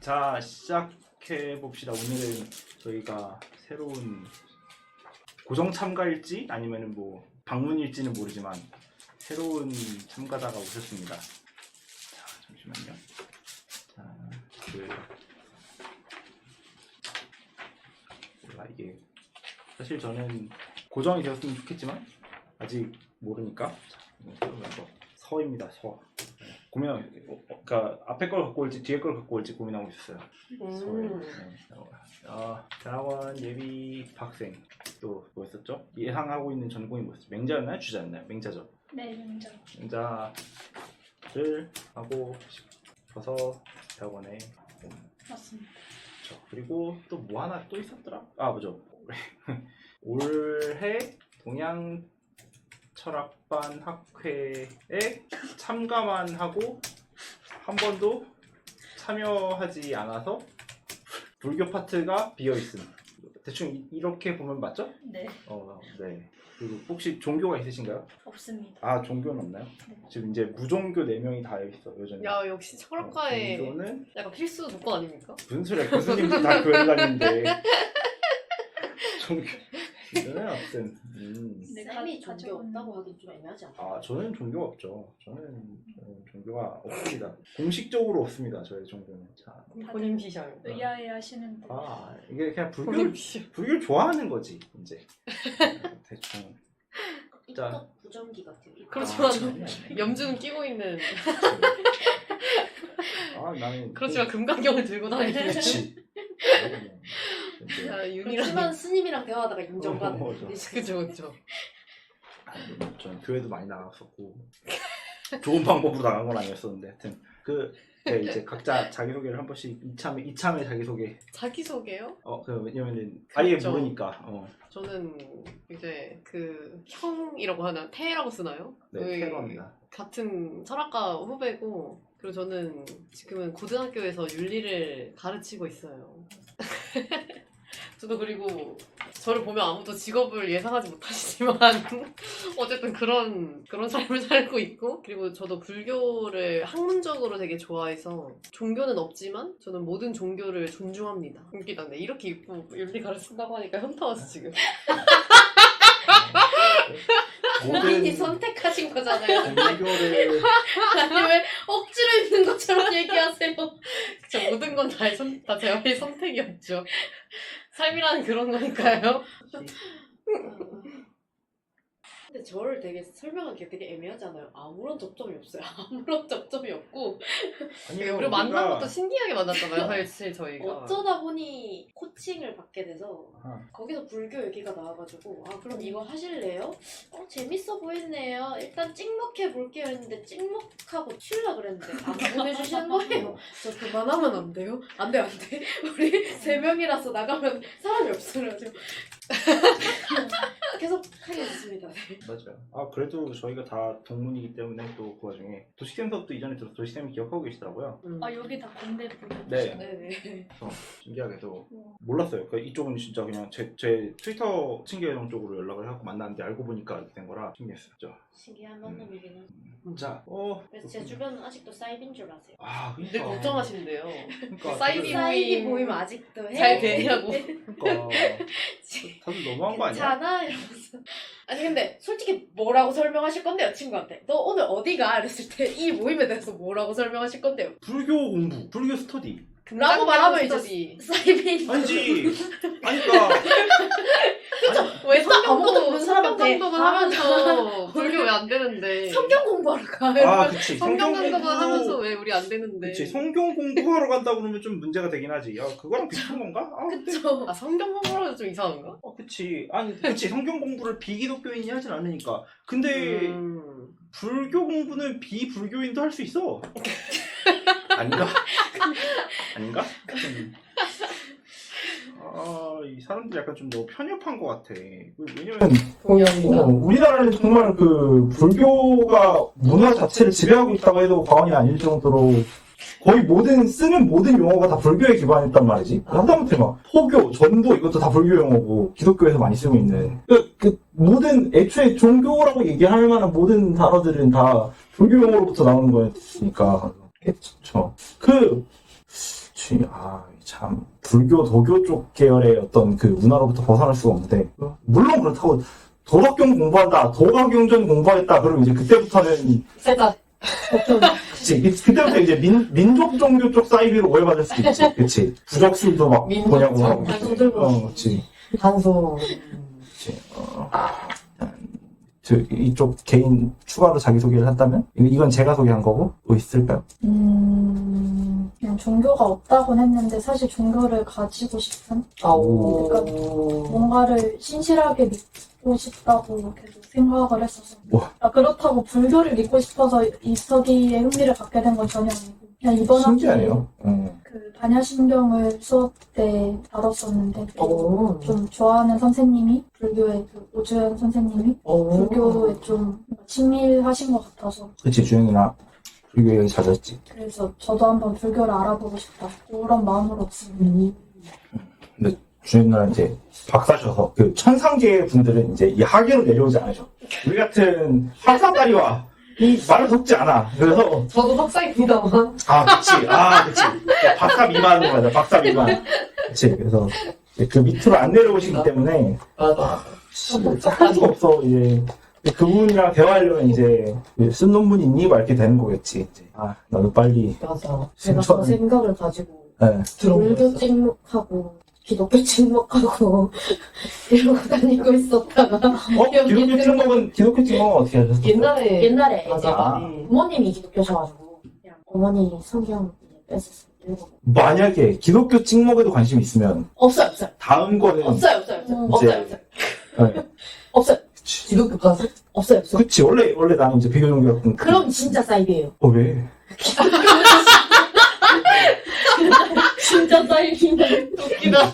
자, 시작해봅시다. 오늘은 저희가 새로운 고정 참가일지 아니면 뭐 방문일지는 모르지만 새로운 참가자가 오셨습니다. 자, 잠시만요. 자, 몰라, 이게 사실 저는 고정이 되었으면 좋겠지만 아직 모르니까. 자, 이거 서입니다. 서. 고민, 그러니까 앞에 걸 갖고 올지 뒤에 걸 갖고 올지 고민하고 있었어요. 대학원 예비 학생 또 뭐였었죠? 예상하고 있는 전공이 뭐였죠? 맹자였나요? 주자였나요? 맹자죠. 네, 맹자. 맹자를 하고 싶어서 대학원에 맞습니다. 그렇죠. 그리고 또 뭐 하나 또 있었더라? 아, 뭐죠? 올해 동양 철학반 학회에 참가만 하고 한 번도 참여하지 않아서 불교 파트가 비어있음. 대충 이렇게 보면 맞죠? 네, 네. 그리고 혹시 종교가 있으신가요? 없습니다. 아, 종교는 없나요? 네. 지금 이제 무종교 4명이 다 여기 있어, 여전히. 야, 역시 철학과의 종교는 약간 필수 조건 아닙니까? 무슨 소리야? 교수님도 다 교회를 다니는데. 종교는 없음. 네, 쌤이 가져온- 종교 없다고 하긴 좀 애매하지 않아? 아, 저는 종교가 없죠. 저는 종교가 없습니다. 공식적으로 없습니다. 저희 종교는. 자, 본인 비셔요. 의아해 하시는데 이게 그냥 본인 불교를, 비셔. 불교를 좋아하는 거지 이제. 대충. 자. 입덕 부정기 같아요. 입덕. 그렇지만 아니야. 염주는 끼고 있는. 나는 그렇지만 금강경을 들고 다니는. 그렇지. 야, 윤이랑. 그렇지만 스님이랑 대화하다가 인정받는. 맞아. 그죠. 전 교회도 많이 나갔었고 좋은 방법으로 나간 건 아니었었는데 하여튼 네, 이제 각자 자기소개를 한 번씩 이참에 자기소개. 자기소개요? 왜냐면은 아예 그렇죠. 모르니까. 저는 이제 그 형이라고 하나 태라고 쓰나요? 네, 그 태로입니다. 같은 철학과 후배고, 그리고 저는 지금은 고등학교에서 윤리를 가르치고 있어요. 저도 그리고 저를 보면 아무도 직업을 예상하지 못하시지만 어쨌든 그런 삶을 살고 있고, 그리고 저도 불교를 학문적으로 되게 좋아해서 종교는 없지만 저는 모든 종교를 존중합니다. 웃기다. 네, 이렇게 입고 윤리 가르친다고 하니까 현타 왔어 지금. 본인이 선택하신 거잖아요. 종교를 아니 왜 억지로 입는 것처럼 얘기하세요? 저 모든 건 다 저의 선택이었죠. 삶이라는 그런 거니까요. 근데 저를 되게 설명하기가 되게 애매하잖아요. 아무런 접점이 없어요. 아무런 접점이 없고 아니요, 우리 만난 것도 신기하게 만났잖아요. 사실 저희가. 어쩌다 보니 코칭을 받게 돼서 아하. 거기서 불교 얘기가 나와가지고 그럼 이거 하실래요? 재밌어 보이네요. 일단 찍먹해 볼게요 했는데 찍먹하고 칠라 그랬는데 안 보내주시는 거예요. 저 그만하면 안 돼요? 안 돼. 우리 3명이라서 나가면 사람이 없어가지고 계속 하게 됐습니다. 네. 맞아요. 그래도 저희가 다 동문이기 때문에 또 그 와중에 도식쌤 수업도 이전에 들어서 도식쌤이 기억하고 계시더라고요. 여기 다 공대 분들. 네. 네네. 신기하게도 몰랐어요. 이쪽은 진짜 그냥 제 트위터 친구 계정 쪽으로 연락을 하고 만났는데 알고 보니까 이렇게 된 거라 신기했었죠. 신기한 만남이긴 해. 자, 그래서 제 주변은 아직도 사이비인 줄 아세요. 늘 그러니까. 걱정하신대요. 그러니까 사이비 사이비 모임 모임 아직도 해? 잘 되냐고. 그러니까 다들 너무한 거 아니야? 괜찮아? 이러면서. 아니 근데 솔직히 뭐라고 설명하실 건데요 친구한테? 너 오늘 어디가? 이랬을 때 이 모임에 대해서 뭐라고 설명하실 건데요? 불교 공부, 불교 스터디. 라고 말하면 스터디. 이제 사이비인 아니지. 아니까. 왜 아무것도 모르는 사람한테 성경 하면서 불교 왜 안 되는데? 성경 공부하러 가. 그치. 성경 공부만 하면서 왜 우리 안 되는데? 그치. 성경 공부하러 간다 그러면 좀 문제가 되긴 하지. 그거랑 비슷한 건가? 근데 그쵸. 성경 공부하면 좀 이상한가? 그치. 그치. 성경 공부를 비기독교인이 하진 않으니까. 근데 불교 공부는 비불교인도 할 수 있어. 아닌가? 아닌가? 이 사람들이 약간 좀 너무 편협한 것 같아. 왜냐면 우리나라는 정말 불교가 문화 자체를 지배하고 있다고 해도 과언이 아닐 정도로 거의 쓰는 모든 용어가 다 불교에 기반했단 말이지. 하다못해 포교, 전도 이것도 다 불교 용어고 기독교에서 많이 쓰고 있는. 모든 애초에 종교라고 얘기할 만한 모든 단어들은 다 불교 용어로부터 나오는 거였으니까. 그쵸. 참 불교, 도교 쪽 계열의 어떤 그 문화로부터 벗어날 수가 없는데 물론 그렇다고 도덕경 공부한다, 도가경전 공부했다 그러면 이제 그때부터는 세다. 그치 그때부터 이제 민족 종교 쪽 사이비로 오해받을 수도 있지. 그치 부적술도 막 민족 뭐냐고 하고. 단소 들고. 그치. 단소. 그치. 이쪽 개인 추가로 자기소개를 한다면? 이건 제가 소개한 거고 뭐 있을까요? 그냥 종교가 없다곤 했는데 사실 종교를 가지고 싶은 오. 뭔가를 신실하게 믿고 싶다고 계속 생각을 했어서 와. 그렇다고 불교를 믿고 싶어서 이서기에 흥미를 갖게 된 건 전혀 아니고 그냥 이번 학기에 신기하네요. 그 반야신경을 수업 때 다뤘었는데 오. 좀 좋아하는 선생님이 불교의 그 오주연 선생님이 불교에 좀 친밀하신 것 같아서 그치 주영이나 불교 얘기 자주 했지. 그래서 저도 한번 불교를 알아보고 싶다 그런 마음으로 지금 주영 누나는 이제 박사셔서 그 천상계 분들은 이제 이 하계로 내려오지 않으셔. 우리 같은 학사다리와 이 말을 섞지 않아. 그래서 저도 석사입니다만. 그치. 박사 미만으로 가자. 박사 미만. 그치. 그래서 이제 그 밑으로 안 내려오시기 때문에 맞아. 할 수가 없어. 이제 그분이랑 대화하려면 이제 쓴 논문 있니? 막 이렇게 되는 거겠지. 이제. 나도 빨리. 맞아. 제가 그 생각을 가지고 네. 불교 찍먹하고 기독교 찍먹하고 이러고 다니고 있었다가 기독교 찍먹은 어떻게 하셨어요? 옛날에 맞아. 부모님이 기독교셔가지고 그냥 어머니 성경 뺐었어요. 읽어보고. 만약에 기독교 찍먹에도 관심이 있으면 없어요. 다음 거는 없어요. 네. 없어요. 기독교까지? 없어요. 그치 원래 나는 이제 비교 종교였던 그럼 진짜 사이비예요. 왜? 진짜 사이비네. 웃기다.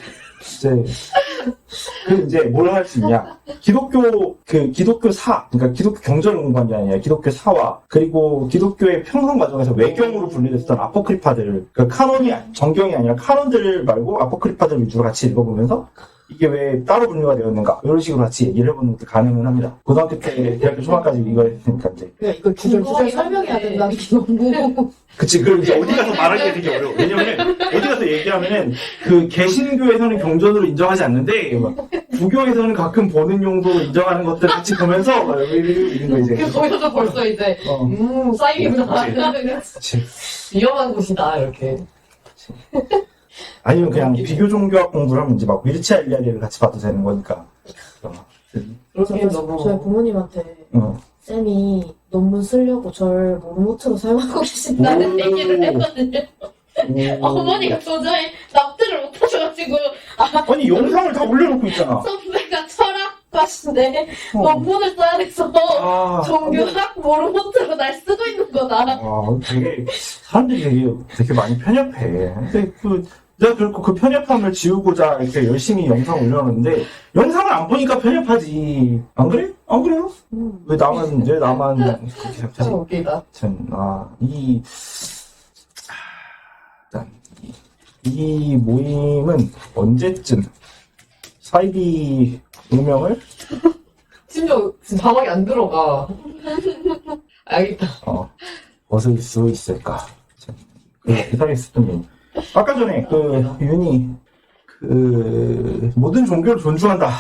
이제 뭘 할 수 있냐? 기독교사, 그러니까 기독교 경전을 공부한 게 아니라 기독교사와 그리고 기독교의 평선 과정에서 외경으로 분리됐던 아포크리파들, 그 카논이 정경이 아니라 카논들 말고 아포크리파들 위주로 같이 읽어보면서 이게 왜 따로 분류가 되었는가 이런 식으로 같이 얘기를 해보는 것도 가능은 합니다. 고등학교 때 대학교 초반까지 이거 했으니까 이제 그냥 이걸 주절 설명해야 된다는 게 너무. 그치. 그리고 이제 어디 가서 말하기가 되게 어려워. 왜냐면은, 어디 가서 얘기하면은, 그, 개신교에서는 경전으로 인정하지 않는데, 막 부교에서는 가끔 보는 용도로 인정하는 것들 같이 보면서, 막 이런 거 이제. 거기서 벌써 이제 사이비구나. 그치. 위험한 곳이다 이렇게. 아니면 그냥 비교 종교학 공부를 하면 이제 막 윌치아 일리아리를 같이 봐도 되는 거니까. 그렇게 너무. 저희 부모님한테 쌤이 논문 쓰려고 절 모르모트로 사용하고 계신다는 얘기를 했거든요. 어머니가 도저히 납득을 못하셔가지고 아니, 영상을 다 올려놓고 있잖아. 선배가 철학과신데 논문을 써야 돼서 종교학 모르모트로 날 쓰고 있는 거다. 사람들이 되게 많이 편협해. 근데 내가 그렇고 그 편협함을 지우고자 이렇게 열심히 영상 올려놨는데, 영상을 안 보니까 편협하지. 안 그래? 안 그래요? 왜 나만 그렇게 생각하지? 웃기다. 이 모임은 언제쯤 사이비 운명을 심지어 지금 자막이 안 들어가. 알겠다. 벗을 수 있을까? 기사리스트님 아까 전에 윤이 모든 종교를 존중한다.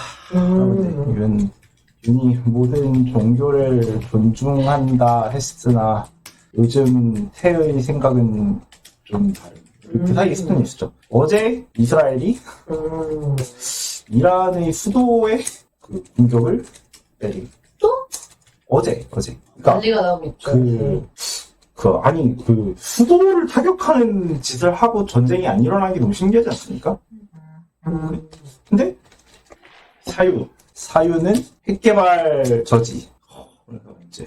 윤이 모든 종교를 존중한다 했으나 요즘 태의 생각은 좀 다른. 그 사이에 스톤이 있었죠. 어제 이스라엘이 이란의 수도의 그 공격을 내리. 어제. 그러니까 난리가 나고 있죠. 수도를 타격하는 짓을 하고 전쟁이 안 일어나는 게 너무 신기하지 않습니까? 근데 사유는 핵개발 저지. 그래서 이제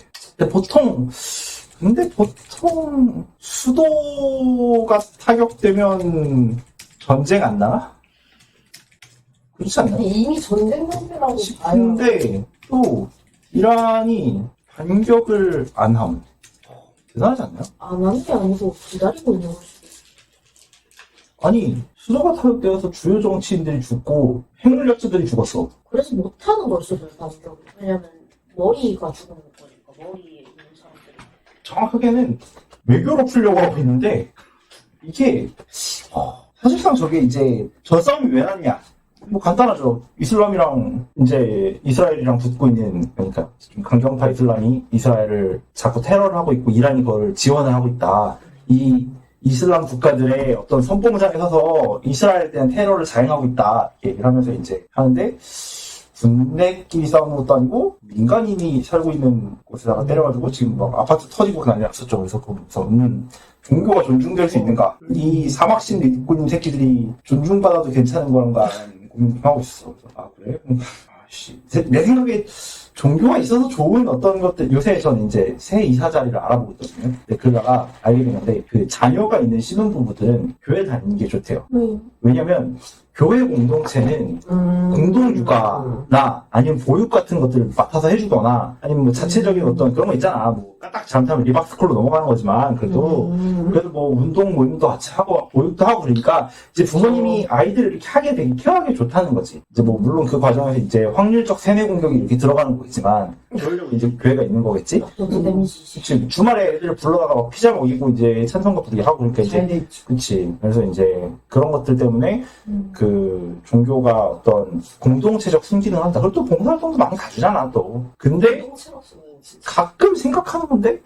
근데 보통 수도가 타격되면 전쟁 안 나나? 그렇지 않나요? 이미 전쟁 상태라고 싶은데 또 이란이 반격을 안 함. 대단하지 않나요? 안 하는 게 아니고 기다리고 있는 거지. 아니 수도가 타격되어서 주요 정치인들이 죽고 핵물력자들이 죽었어. 그래서 못하는 걸 수도 있다는 거. 왜냐면 머리가 죽은 거니까 머리에 있는 사람들이. 정확하게는 외교로 풀려고 하고 있는데 이게 사실상 저게 이제 저 싸움이 왜 났냐? 뭐 간단하죠. 이슬람이랑 이제 이스라엘이랑 붙고 있는, 그러니까 좀 강경파 이슬람이 이스라엘을 자꾸 테러를 하고 있고 이란이 그걸 지원을 하고 있다. 이 이슬람 국가들의 어떤 선봉장에 서서 이스라엘에 대한 테러를 자행하고 있다. 이렇게 얘기를 하면서 이제 하는데, 군대끼리 싸우는 것도 아니고 민간인이 살고 있는 곳에다가 때려가지고 지금 막 아파트 터지고 난리 났었죠. 그래서 거기서 종교가 존중될 수 있는가? 이 사막신 리꾸님 새끼들이 존중받아도 괜찮은 건가? 고민 좀 하고 있었어. 그래서 그래? 내 생각에 종교가 있어서 좋은 어떤 것들, 요새 전 이제 새 이사 자리를 알아보고 있거든요. 근데 그러다가 알게 됐는데, 그 자녀가 있는 신혼부부들은 교회 다니는 게 좋대요. 왜냐면, 교회 공동체는 공동육아나 아니면 보육 같은 것들을 맡아서 해주거나 아니면 뭐 자체적인 어떤 그런 거 있잖아. 뭐 까딱 잘못하면 리박스쿨로 넘어가는 거지만 그래도 뭐 운동 모임도 같이 하고 보육도 하고 그러니까 이제 부모님이 아이들을 이렇게 하게 되게 케어하기 좋다는 거지. 이제 뭐 물론 그 과정에서 이제 확률적 세뇌 공격이 이렇게 들어가는 거겠지만 그러려고 이제 교회가 있는 거겠지. 그치. 주말에 애들 불러다가 막 피자 먹이고 이제 찬송가 부르게 하고 그러니까 이제 그치. 그래서 이제 그런 것들 때문에 그 종교가 어떤 공동체적 순기능을 한다. 그리고 또 봉사활동도 많이 가주잖아 또. 근데 가끔 생각하는 건데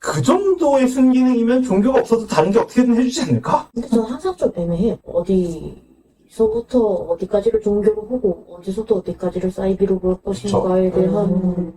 그 정도의 순기능이면 종교가 없어도 다른 게 어떻게든 해주지 않을까? 근데 저는 항상 좀 애매해요. 어디서부터 어디까지를 종교로 보고 어디서부터 어디까지를 사이비로 볼 것인가에 대한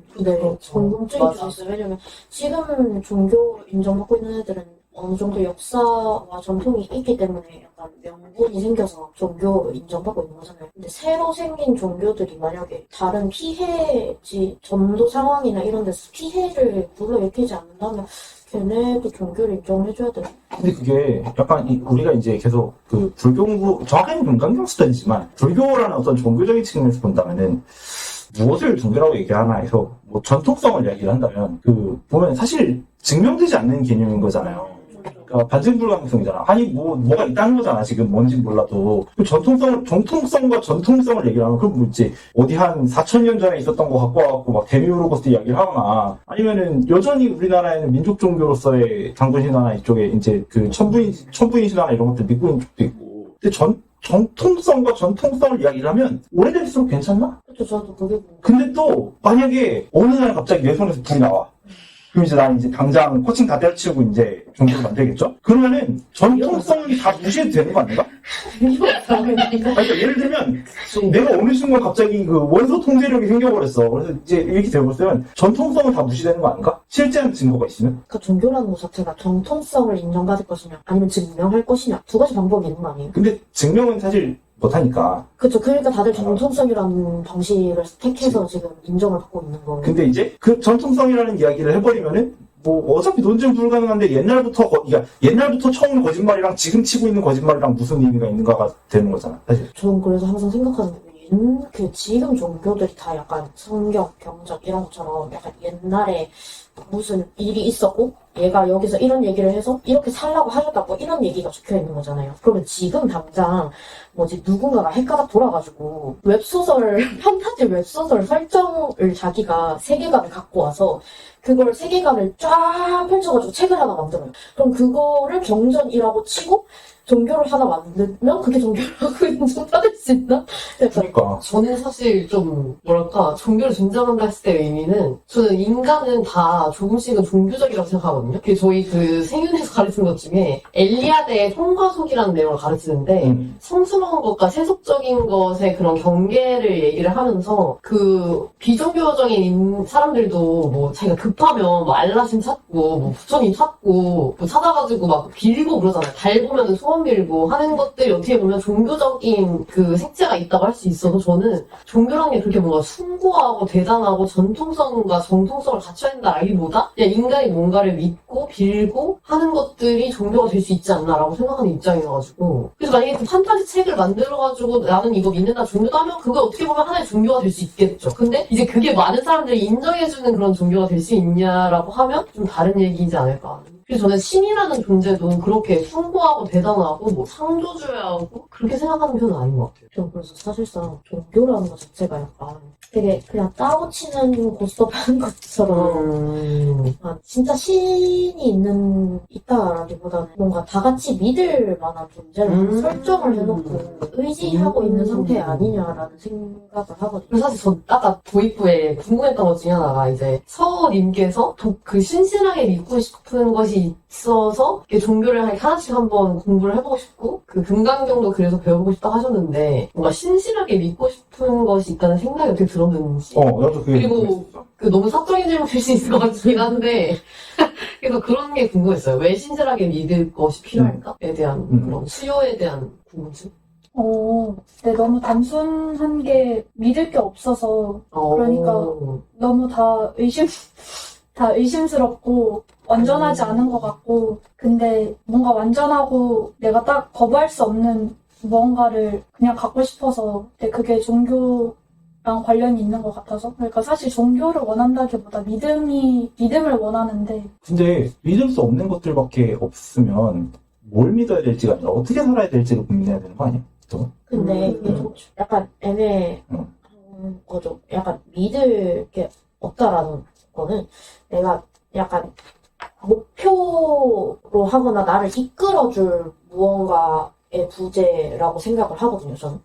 궁금증이 좀 있어요. 왜냐면 지금 종교 인정받고 있는 애들은 어느 정도 역사와 전통이 있기 때문에 약간 명분이 생겨서 종교 인정받고 있는 거잖아요. 근데 새로 생긴 종교들이 만약에 다른 피해지, 전도 상황이나 이런 데서 피해를 불러일으키지 않는다면 걔네도 종교를 인정해줘야 돼. 근데 그게 약간 우리가 이제 계속 그 불교, 정확하게는 금강경수단이지만 불교라는 어떤 종교적인 측면에서 본다면은 무엇을 종교라고 얘기하나 해서 뭐 전통성을 이야기를 한다면 그 보면 사실 증명되지 않는 개념인 거잖아요. 그러니까 반증불가능성이잖아. 아니 뭐가 있다는 거잖아. 지금 뭔지 몰라도 그 정통성과 전통성을 얘기를 하면 그럼 뭐 이제 어디 한 4,000년 전에 있었던 거 갖고 와갖고 막 데미오로고스 이야기를 하거나 아니면은 여전히 우리나라에는 민족 종교로서의 장군신화나 이쪽에 이제 그 천부인 신화나 이런 것들 믿고 있는 쪽도 있고. 근데 정통성과 전통성을 이야기를 하면 오래될수록 괜찮나? 그렇죠. 저도 그게 근데 또 만약에 어느 날 갑자기 내 손에서 불이 나와. 그럼 이제 난 이제 당장 코칭 다 때려치우고 이제 종교를 만들겠죠? 그러면은 전통성이 다 무시해도 되는 거 아닌가? 그러니까 예를 들면 내가 어느 순간 갑자기 그 원소 통제력이 생겨버렸어. 그래서 이제 이렇게 되어버렸으면 전통성은 다 무시되는 거 아닌가? 실제한 증거가 있으면? 그러니까 종교라는 것 자체가 정통성을 인정받을 것이냐 아니면 증명할 것이냐 두 가지 방법이 있는 거 아니에요? 근데 증명은 사실 못하니까. 그렇죠. 그러니까 다들 정통성이라는 방식을 택해서 지금 인정을 받고 있는 거예요. 근데 이제 그 전통성이라는 이야기를 해버리면은 뭐 어차피 논증 불가능한데 옛날부터 처음 거짓말이랑 지금 치고 있는 거짓말이랑 무슨 의미가 있는가가 되는 거잖아 사실. 저는 그래서 항상 생각하는 게 지금 종교들이 다 약간 성경, 경전 이런 것처럼 약간 옛날에 무슨 일이 있었고 얘가 여기서 이런 얘기를 해서 이렇게 살라고 하셨다고 이런 얘기가 적혀있는 거잖아요. 그러면 지금 당장 누군가가 헷가닥 돌아가지고 웹소설, 판타지 웹소설 설정을 자기가 세계관을 갖고 와서 그걸 세계관을 쫙 펼쳐가지고 책을 하나 만들어요. 그럼 그거를 경전이라고 치고 종교를 하나 만들면 그게 종교라고 인정받을 수 있나? 그러니까 저는 사실 좀 종교를 존중한다 했을 때 의미는 저는 인간은 다 조금씩은 종교적이라고 생각하거든요. 저희 그 생윤에서 가르치는 것 중에 엘리아드의 성과속이라는 내용을 가르치는데 성스러운 것과 세속적인 것의 그런 경계를 얘기를 하면서 그 비종교적인 사람들도 뭐 자기가 급하면 뭐 알라신 찾고 뭐 부처님 찾고 뭐 찾아가지고 막 빌고 그러잖아요. 달 보면은 소원 빌고 하는 것들이 어떻게 보면 종교적인 그 색채가 있다고 할 수 있어서 저는 종교라는 게 그렇게 뭔가 숭고하고 대단하고 전통성과 정통성을 갖춰야 된다라기보다 그냥 인간이 뭔가를 믿고 빌고 하는 것들이 종교가 될 수 있지 않나라고 생각하는 입장이어가지고 그래서 만약에 그 판타지 책을 만들어가지고 나는 이거 믿는다 종교다 하면 그게 어떻게 보면 하나의 종교가 될 수 있겠죠. 근데 이제 그게 많은 사람들이 인정해주는 그런 종교가 될 수 있냐라고 하면 좀 다른 얘기이지 않을까. 그래서 저는 신이라는 존재도 그렇게 숭고하고 대단하고 뭐 상조줘야 하고 그렇게 생각하는 편은 아닌 것 같아요. 좀 그래서 사실상 종교라는 것 자체가 약간 되게 그냥 따로 치는 고스톱 하는 것처럼 진짜 신이 있다라기보다는 뭔가 다 같이 믿을 만한 존재를 설정을 해놓고 의지하고 있는 상태 아니냐라는 생각을 하거든요. 그래서 사실 저 아까 도입부에 궁금했던 것 중에 하나가 이제 서님께서 그 신실하게 믿고 싶은 것이 있어서 종교를 하나씩 한번 공부를 해보고 싶고 그 금강경도 그래서 배워보고 싶다 하셨는데 뭔가 신실하게 믿고 싶은 것이 있다는 생각이 어떻게 들었는지 나도 그게 그리고 궁금했어. 그 너무 사적인 질문일 수 있을 것 같긴 한데 그래서 그런 게 궁금했어요. 왜 신실하게 믿을 것이 필요할까에 대한 그런 수요에 대한 궁금증. 네, 너무 단순한 게 믿을 게 없어서 그러니까 너무 다 의심스럽고 완전하지 않은 것 같고 근데 뭔가 완전하고 내가 딱 거부할 수 없는 무언가를 그냥 갖고 싶어서 근데 그게 종교랑 관련이 있는 것 같아서 그러니까 사실 종교를 원한다기보다 믿음을 원하는데 근데 믿을 수 없는 것들밖에 없으면 뭘 믿어야 될지가 아니라 어떻게 살아야 될지를 고민해야 되는 거 아니야? 또? 근데 이게 좀 약간 애매한 거죠. 약간 믿을 게 없다라는 거는 내가 약간 목표로 하거나 나를 이끌어줄 무언가의 부재라고 생각을 하거든요, 저는.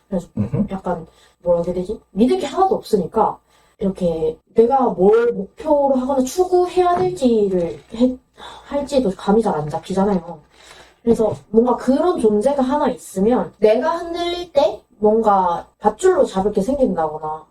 그래서 약간 뭐라 해야 되지? 믿을 게 하나도 없으니까 이렇게 내가 뭘 목표로 하거나 추구해야 할지도 감이 잘 안 잡히잖아요. 그래서 뭔가 그런 존재가 하나 있으면 내가 흔들릴 때 뭔가 밧줄로 잡을 게 생긴다거나.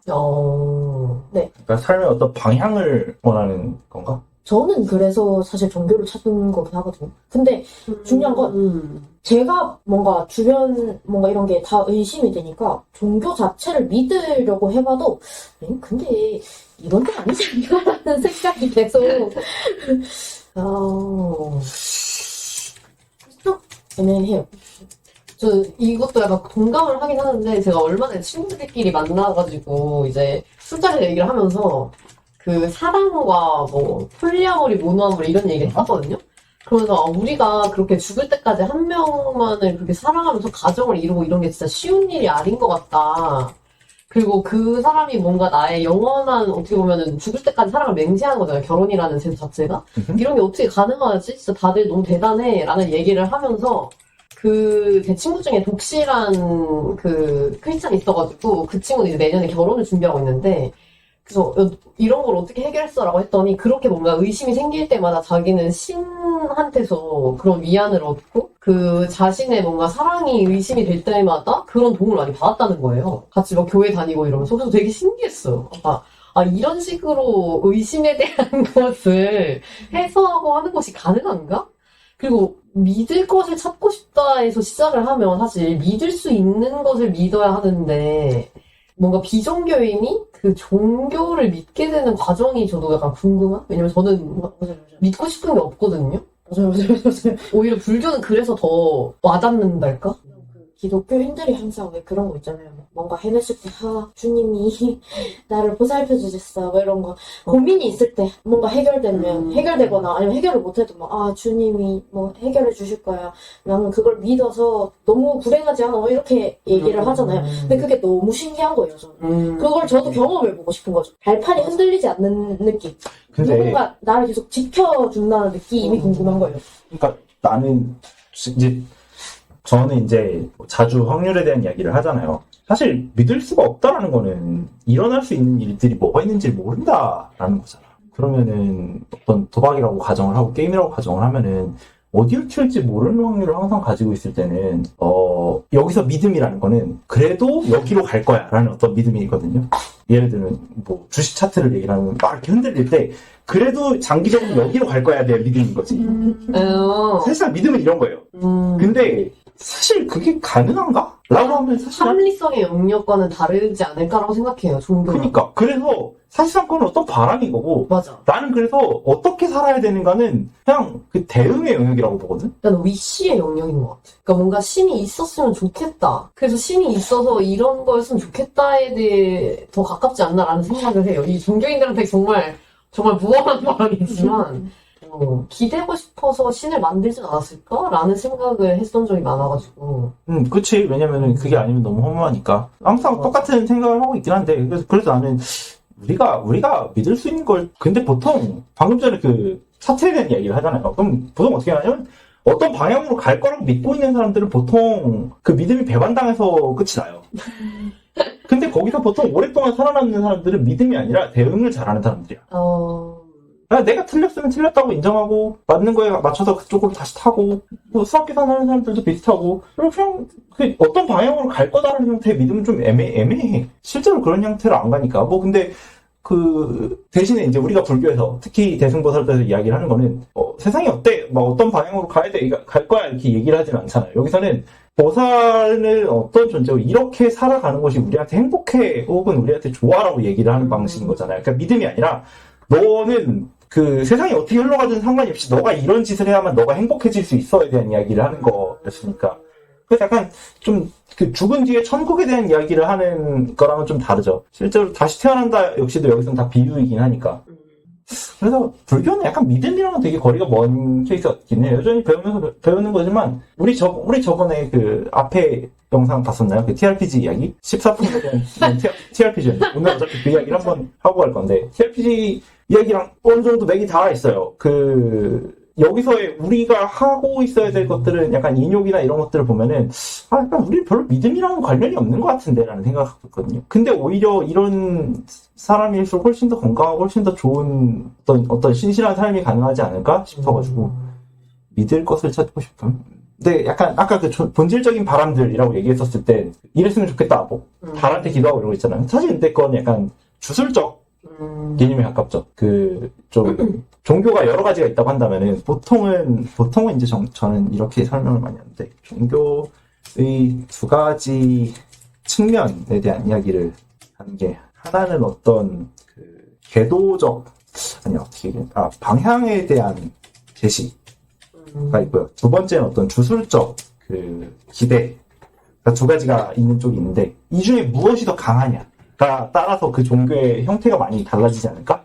네. 그러니까 삶의 어떤 방향을 원하는 건가? 저는 그래서 사실 종교를 찾은 거긴 하거든요. 근데 중요한 건 제가 뭔가 주변 뭔가 이런 게 다 의심이 되니까 종교 자체를 믿으려고 해봐도 근데 이건 또 아니지 않나라는 생각이 계속 좀 애매해요. 저 이것도 약간 동감을 하긴 하는데 제가 얼마 전에 친구들끼리 만나가지고 이제 술자리 얘기를 하면서 그 사랑과 뭐 폴리아모리, 모노아모리 이런 얘기를 했었거든요. 그러면서 우리가 그렇게 죽을 때까지 한 명만을 그렇게 사랑하면서 가정을 이루고 이런 게 진짜 쉬운 일이 아닌 것 같다. 그리고 그 사람이 뭔가 나의 영원한 어떻게 보면은 죽을 때까지 사랑을 맹세하는 거잖아요. 결혼이라는 제도 자체가. 이런 게 어떻게 가능하지? 진짜 다들 너무 대단해. 라는 얘기를 하면서 제 친구 중에 독실한 크리스찬이 있어가지고 그 친구는 이제 내년에 결혼을 준비하고 있는데 그래서 이런 걸 어떻게 해결했어라고 했더니 그렇게 뭔가 의심이 생길 때마다 자기는 신한테서 그런 위안을 얻고 그 자신의 뭔가 사랑이 의심이 될 때마다 그런 도움을 많이 받았다는 거예요. 같이 막 교회 다니고 이러면서. 그래서 되게 신기했어요. 이런 식으로 의심에 대한 것을 해소하고 하는 것이 가능한가? 그리고 믿을 것을 찾고 싶다에서 시작을 하면 사실 믿을 수 있는 것을 믿어야 하는데 뭔가 비종교인이 그 종교를 믿게 되는 과정이 저도 약간 궁금한? 왜냐면 저는 믿고 싶은 게 없거든요? 맞아요. 오히려 불교는 그래서 더 와닿는달까? 기독교인들이 항상 왜 그런 거 있잖아요. 뭔가 해냈을 때, 주님이 나를 보살펴 주셨어. 뭐 이런 거. 고민이 있을 때, 뭔가 해결되거나, 아니면 해결을 못해도 주님이 뭐 해결해 주실 거야. 나는 그걸 믿어서 너무 불행하지 않아. 이렇게 얘기를 하잖아요. 근데 그게 너무 신기한 거예요, 저는. 그걸 저도 경험해보고 싶은 거죠. 발판이 흔들리지 않는 느낌. 근데 누군가 나를 계속 지켜준다는 느낌이 궁금한 거예요. 그러니까 나는 저는 이제 자주 확률에 대한 이야기를 하잖아요. 사실 믿을 수가 없다라는 거는 일어날 수 있는 일들이 뭐가 있는지 모른다라는 거잖아. 그러면은 어떤 도박이라고 가정을 하고 게임이라고 가정을 하면은 어디를 튈지 모르는 확률을 항상 가지고 있을 때는 여기서 믿음이라는 거는 그래도 여기로 갈 거야 라는 어떤 믿음이 있거든요. 예를 들면 뭐 주식 차트를 얘기를 하면 막 이렇게 흔들릴 때 그래도 장기적으로 여기로 갈 거야 내 믿음인 거지. 사실상 믿음은 이런 거예요. 근데 사실 그게 가능한가? 라고 하면 사실 합리성의 영역과는 다르지 않을까라고 생각해요, 종교가. 그러니까 그래서 사실상 그건 어떤 바람인 거고 맞아. 나는 그래서 어떻게 살아야 되는가는 그냥 그 대응의 영역이라고 보거든. 나는 위시의 영역인 것 같아. 그러니까 뭔가 신이 있었으면 좋겠다. 그래서 신이 있어서 이런 거였으면 좋겠다에 대해 더 가깝지 않나라는 생각을 해요. 이 종교인들한테 정말 무엄한 발언이지만 기대고 싶어서 신을 만들진 않았을까라는 생각을 했던 적이 많아가지고. 그치. 왜냐면은 그게 아니면 너무 허무하니까. 항상 똑같은 생각을 하고 있긴 한데, 그래서 나는 우리가 믿을 수 있는 걸, 근데 보통 방금 전에 그 사태에 대한 이야기를 하잖아요. 그럼 보통 어떻게 하냐면, 어떤 방향으로 갈 거라고 믿고 있는 사람들은 보통 그 믿음이 배반당해서 끝이 나요. 근데 거기서 보통 오랫동안 살아남는 사람들은 믿음이 아니라 대응을 잘하는 사람들이야. 내가 틀렸으면 틀렸다고 인정하고 맞는 거에 맞춰서 그쪽으로 다시 타고 뭐 수학 계산하는 사람들도 비슷하고 그리고 그냥 그 어떤 방향으로 갈 거다라는 형태의 믿음은 좀 애매해. 실제로 그런 형태로 안 가니까 뭐 근데 그 대신에 이제 우리가 불교에서 특히 대승보살에서 이야기를 하는 거는 세상이 어때? 막 어떤 방향으로 가야 돼? 갈 거야 이렇게 얘기를 하진 않잖아요. 여기서는 보살은 어떤 존재고 이렇게 살아가는 것이 우리한테 행복해 혹은 우리한테 좋아라고 얘기를 하는 방식인 거잖아요. 그러니까 믿음이 아니라 너는 그 세상이 어떻게 흘러가든 상관이 없이 너가 이런 짓을 해야만 너가 행복해질 수 있어에 대한 이야기를 하는 거였으니까. 그래서 약간 좀 그 죽은 뒤에 천국에 대한 이야기를 하는 거랑은 좀 다르죠. 실제로 다시 태어난다 역시도 여기서는 다 비유이긴 하니까. 그래서 불교는 약간 믿음이랑은 되게 거리가 먼 케이스였긴 해요. 여전히 배우면서 배우는 거지만 우리 저번에 그 앞에 영상 봤었나요? 그 TRPG 이야기? 14분에 대한 TRPG였는데 오늘 어차피 그 이야기를 한번 하고 갈 건데 TRPG 이야기랑 어느 정도 맥이 닿아 있어요. 여기서의 우리가 하고 있어야 될 것들은 약간 인욕이나 이런 것들을 보면은 약간 우리 별로 믿음이랑은 관련이 없는 것 같은데 라는 생각을 했거든요. 근데 오히려 이런 사람일수록 훨씬 더 건강하고 훨씬 더 좋은 어떤 신실한 삶이 가능하지 않을까 싶어가지고 믿을 것을 찾고 싶은. 근데 약간 아까 그 본질적인 바람들이라고 얘기했었을 때 이랬으면 좋겠다 뭐 달한테 기도하고 이런 거 있잖아요. 사실 근데 그건 약간 주술적 개념에 가깝죠. 좀 종교가 여러 가지가 있다고 한다면은 보통은 이제 저는 이렇게 설명을 많이 하는데 종교의 두 가지 측면에 대한 이야기를 하는 게 하나는 어떤 궤도적 방향에 대한 제시가 있고요. 두 번째는 어떤 주술적 기대. 그러니까 두 가지가 있는 쪽이 있는데 이 중에 무엇이 더 강하냐? 따라서 그 종교의 형태가 많이 달라지지 않을까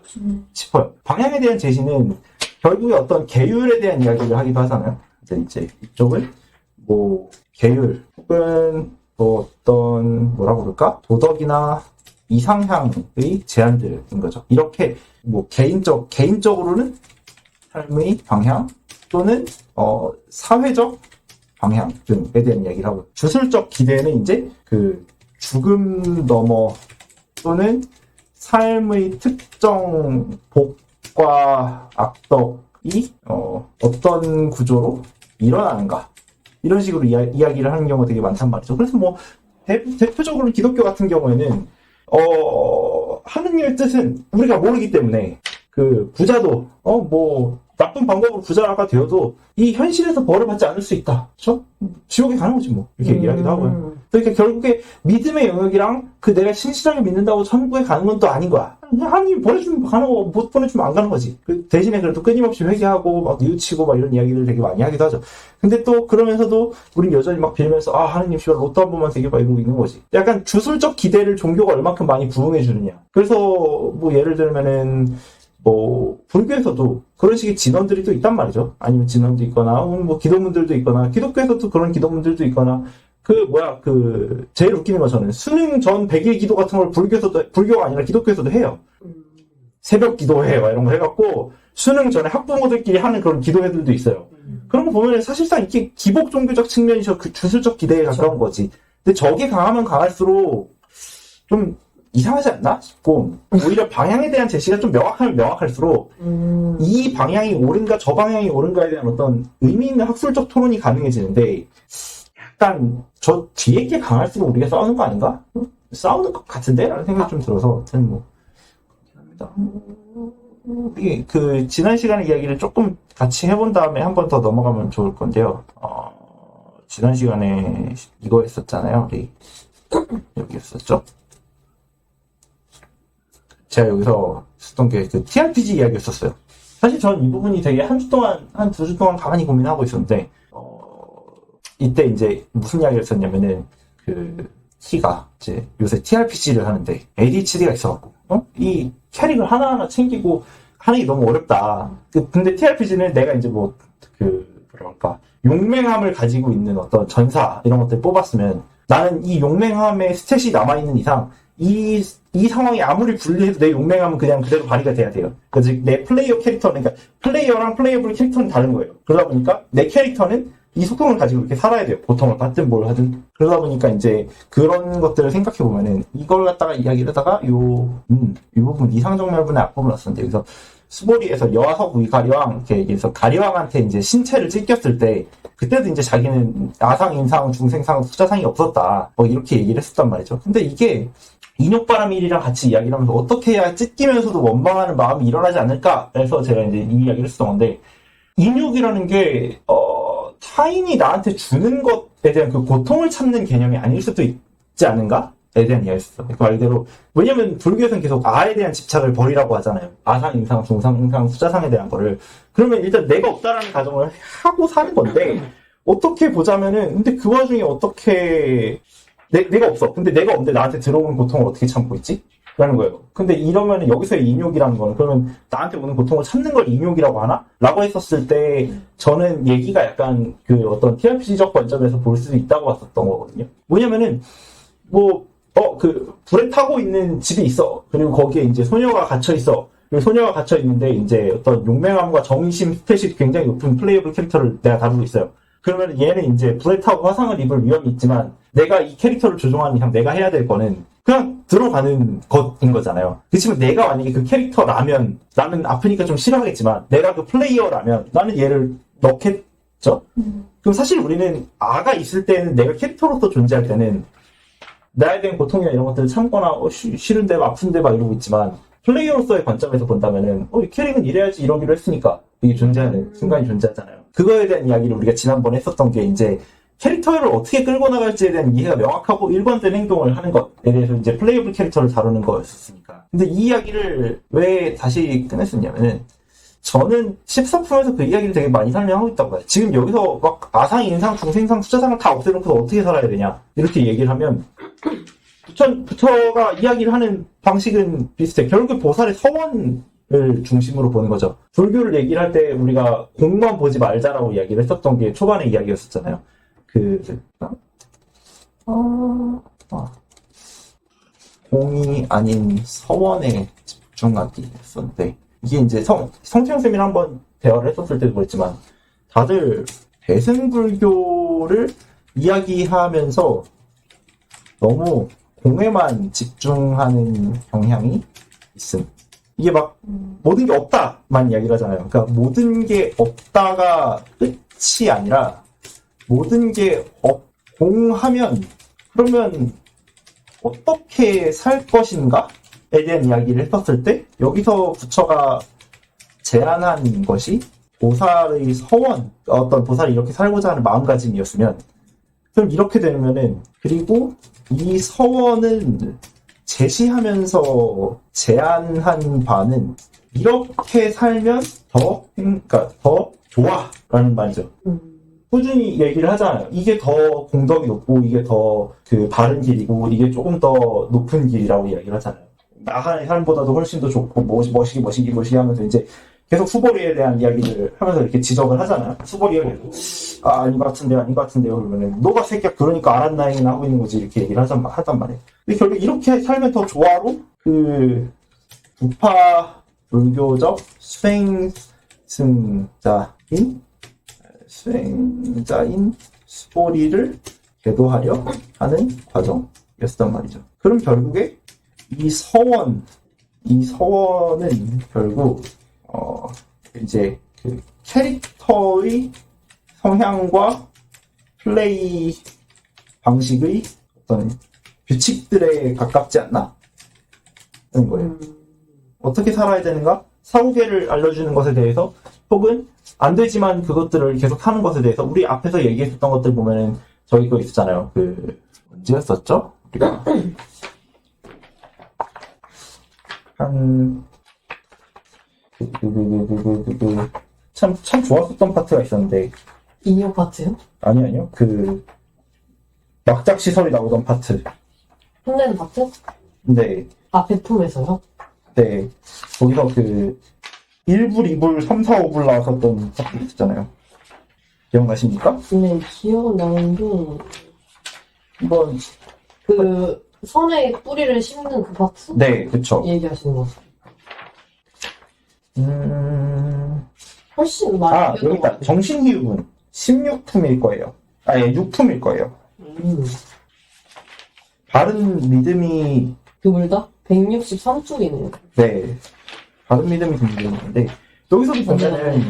싶어요. 방향에 대한 제시는 결국에 어떤 계율에 대한 이야기를 하기도 하잖아요. 이제 이쪽은 뭐 계율 혹은 뭐 어떤 뭐라고 그럴까? 도덕이나 이상향의 제안들인 거죠. 이렇게 뭐 개인적으로는 삶의 방향 또는 사회적 방향 등에 대한 이야기를 하고 주술적 기대는 이제 죽음 넘어 또는 삶의 특정 복과 악덕이 어떤 구조로 일어나는가 이런 식으로 이야기를 하는 경우가 되게 많단 말이죠. 그래서 뭐 대표적으로 기독교 같은 경우에는 하느님의 뜻은 우리가 모르기 때문에 부자도 뭐 나쁜 방법으로 부자가 되어도 이 현실에서 벌을 받지 않을 수 있다. 그렇죠? 지옥에 가는 거지 뭐. 이렇게 이야기도 하고요. 그러니까 결국에 믿음의 영역이랑 내가 신실하게 믿는다고 천국에 가는 건 또 아닌 거야. 그냥 하나님이 보내주면 가는 거고 못 보내주면 안 가는 거지. 대신에 그래도 끊임없이 회개하고 막 뉘우치고 막 이런 이야기를 되게 많이 하기도 하죠. 근데 또 그러면서도 우린 여전히 막 빌면서 하나님 씨발 로또 한 번만 되게 막 이러고 있는 거지. 약간 주술적 기대를 종교가 얼마큼 많이 부응해 주느냐. 그래서 뭐 예를 들면은 뭐 불교에서도 그런 식의 진원들이 또 있단 말이죠. 아니면 진원도 있거나 뭐 기도문들도 있거나 기독교에서도 그런 기도문들도 있거나 제일 웃기는 건 저는 수능 전 100일 기도 같은 걸 불교가 아니라 기독교에서도 해요. 새벽 기도회 막 이런 거 해갖고 수능 전에 학부모들끼리 하는 그런 기도회들도 있어요. 그런 거 보면 사실상 이게 기복 종교적 측면이죠. 주술적 기대에 가까운 거지. 근데 저게 강하면 강할수록 좀 이상하지 않나 싶고 오히려 방향에 대한 제시가 좀 명확하면 명확할수록 이 방향이 옳은가 저 방향이 옳은가에 대한 어떤 의미 있는 학술적 토론이 가능해지는데 약간 저 뒤에 게 강할수록 우리가 싸우는 거 아닌가? 싸우는 것 같은데? 라는 생각이 좀 들어서 저는 뭐 이게 지난 시간의 이야기를 조금 같이 해본 다음에 한 번 더 넘어가면 좋을 건데요. 지난 시간에 이거 했었잖아요. 우리 여기 했었죠? 제가 여기서 했던 게 TRPG 이야기였었어요. 사실 전 이 부분이 되게 한 두 주 동안 가만히 고민하고 있었는데, 이때 이제 무슨 이야기를 했었냐면은, 키가 이제 요새 TRPG를 하는데 ADHD가 있어갖고, 이 캐릭을 하나하나 챙기고 하는 게 너무 어렵다. 근데 TRPG는 내가 이제 뭐랄까 용맹함을 가지고 있는 어떤 전사 이런 것들 뽑았으면 나는 이 용맹함의 스탯이 남아있는 이상 이 상황이 아무리 불리해도 내 용맹함은 그냥 그대로 발휘가 돼야 돼요. 그래서 내 플레이어 캐릭터는, 그러니까 플레이어랑 플레이어블 캐릭터는 다른 거예요. 그러다 보니까 내 캐릭터는 이 속성을 가지고 이렇게 살아야 돼요. 고통을 받든 뭘 하든. 그러다 보니까 이제 그런 것들을 생각해 보면은 이걸 갖다가 이야기를 하다가 이 부분 이상정멸분의 앞부분 왔었는데 여기서 수보리에서 여하석 위가리왕 이렇게 얘기해서 가리왕한테 이제 신체를 찢겼을 때 그때도 이제 자기는 아상, 인상, 중생상, 수자상이 없었다. 뭐 이렇게 얘기를 했었단 말이죠. 근데 이게 인욕바람일이랑 같이 이야기를 하면서 어떻게 해야 찢기면서도 원망하는 마음이 일어나지 않을까? 그래서 제가 이제 이 이야기를 했었던 건데 인욕이라는 게 타인이 나한테 주는 것에 대한 그 고통을 참는 개념이 아닐 수도 있지 않은가? 에 대한 이야기였어. 그 말대로 왜냐면 불교에서는 계속 아에 대한 집착을 버리라고 하잖아요. 아상, 인상, 중상, 인상, 수자상에 대한 거를. 그러면 일단 내가 없다라는 가정을 하고 사는 건데 어떻게 보자면은 근데 그 와중에 어떻게 내가 없어. 근데 내가 없는데 나한테 들어오는 고통을 어떻게 참고 있지? 라는 거예요. 근데 이러면 여기서의 인욕이라는 거는 그러면 나한테 오는 고통을 참는 걸 인욕이라고 하나? 라고 했었을 때 저는 얘기가 약간 그 어떤 TRPG적 관점에서 볼 수 있다고 봤었던 거거든요. 뭐냐면은 불에 타고 있는 집이 있어. 그리고 거기에 이제 소녀가 갇혀 있어. 그리고 소녀가 갇혀 있는데 이제 어떤 용맹함과 정의심 스탯이 굉장히 높은 플레이어블 캐릭터를 내가 다루고 있어요. 그러면 얘는 이제 불에 타고 화상을 입을 위험이 있지만 내가 이 캐릭터를 조종하는 이상 내가 해야 될 거는 그냥 들어가는 것인 거잖아요. 그렇지만 내가 만약에 그 캐릭터라면 나는 아프니까 좀 싫어하겠지만 내가 그 플레이어라면 나는 얘를 넣겠죠? 그럼 사실 우리는 아가 있을 때는 내가 캐릭터로서 존재할 때는 나에 대한 고통이나 이런 것들을 참거나 싫은데 아픈데 막 이러고 있지만 플레이어로서의 관점에서 본다면은 이 캐릭은 이래야지 이러기로 했으니까 이게 존재하는 순간이 존재하잖아요. 그거에 대한 이야기를 우리가 지난번에 했었던 게 이제 캐릭터를 어떻게 끌고 나갈지에 대한 이해가 명확하고 일관된 행동을 하는 것에 대해서 이제 플레이어블 캐릭터를 다루는 거였었으니까. 근데 이 이야기를 왜 다시 꺼냈었냐면은 저는 14품에서 그 이야기를 되게 많이 설명하고 있다고 봐요. 지금 여기서 막 아상, 인상, 중생상, 수자상을 다 없애놓고 어떻게 살아야 되냐 이렇게 얘기를 하면 부처가 이야기를 하는 방식은 비슷해. 결국 보살의 서원을 중심으로 보는 거죠. 불교를 얘기를 할 때 우리가 공만 보지 말자라고 이야기를 했었던 게 초반의 이야기였었잖아요. 공이 아닌 서원에 집중하기 했었는데 이게 이제 성태형 쌤이랑 한번 대화를 했었을 때도 그랬지만 다들 대승불교를 이야기하면서 너무 공에만 집중하는 경향이 있음. 이게 막 모든 게 없다만 이야기를 하잖아요. 그러니까 모든 게 없다가 끝이 아니라 모든 게 공하면 그러면 어떻게 살 것인가에 대한 이야기를 했었을 때 여기서 부처가 제안한 것이 보살의 서원, 어떤 보살이 이렇게 살고자 하는 마음가짐이었으면 그럼 이렇게 되면은 그리고 이 서원을 제시하면서 제안한 바는 이렇게 살면 더 좋아라는 말이죠. 꾸준히 얘기를 하잖아요. 이게 더 공덕이 높고 이게 더 그 바른 길이고 이게 조금 더 높은 길이라고 이야기를 하잖아요. 나간의 사람보다도 훨씬 더 좋고 멋있게 하면서 이제 계속 수보리에 대한 이야기를 하면서 이렇게 지적을 하잖아요. 수보리가 계속 아닌 것 같은데요 그러면은 너가 새끼야 그러니까 알았나잉 하고 있는 거지 이렇게 얘기를 하단 말이에요. 근데 결국 이렇게 살면 더 좋아로 그 부파 불교적 수행자인 수보리를 계도하려 하는 과정이었단 말이죠. 그럼 결국에 이 서원은 결국 이제 그 캐릭터의 성향과 플레이 방식의 어떤 규칙들에 가깝지 않나 하는 거예요. 어떻게 살아야 되는가? 사후계를 알려주는 것에 대해서 혹은 안 되지만 그것들을 계속 하는 것에 대해서 우리 앞에서 얘기했었던 것들 보면은 저기 거 있었잖아요. 언제였었죠? 우리가 참 좋았었던 파트가 있었는데 인형 파트요? 아니요 막작 시설이 나오던 파트. 혼내는 파트? 네. 아, 배품에서요? 네. 거기서 1불, 2불, 3, 4, 5불 나왔었던 짝도 있었잖아요. 기억나십니까? 네, 기억나는 게, 한번 그, 선에 뿌리를 심는 그 박스? 네, 그쵸. 얘기하시는 거. 훨씬 많이. 아, 여기 있다. 정신희흡은 16품일 거예요. 아니, 6품일 거예요. 바른 믿음이, 드물다? 163쪽이네요. 네. 바른 믿음이 드물는데 여기서도 보면은,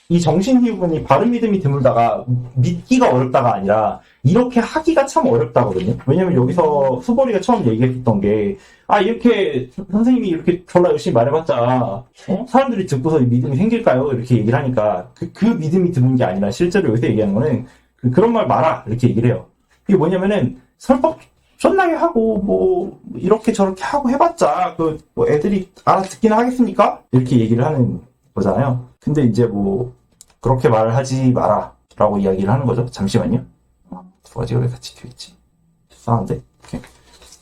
이 정신희흡이 바른 믿음이 드물다가 믿기가 어렵다가 아니라 이렇게 하기가 참 어렵다거든요. 왜냐면 여기서 수보리가 처음 얘기했던 게, 이렇게 선생님이 이렇게 졸라 열심히 말해봤자 사람들이 듣고서 믿음이 생길까요? 이렇게 얘기를 하니까 그 믿음이 드문 게 아니라 실제로 여기서 얘기하는 거는 그런 말 마라 이렇게 얘기를 해요. 이게 뭐냐면은 설법 존나게 하고 뭐 이렇게 저렇게 하고 해봤자 뭐 애들이 알아듣기는 하겠습니까? 이렇게 얘기를 하는 거잖아요. 근데 이제 뭐 그렇게 말을 하지 마라 라고 이야기를 하는 거죠. 잠시만요. 두 가지가 왜 같이 켜있지? 이상한데?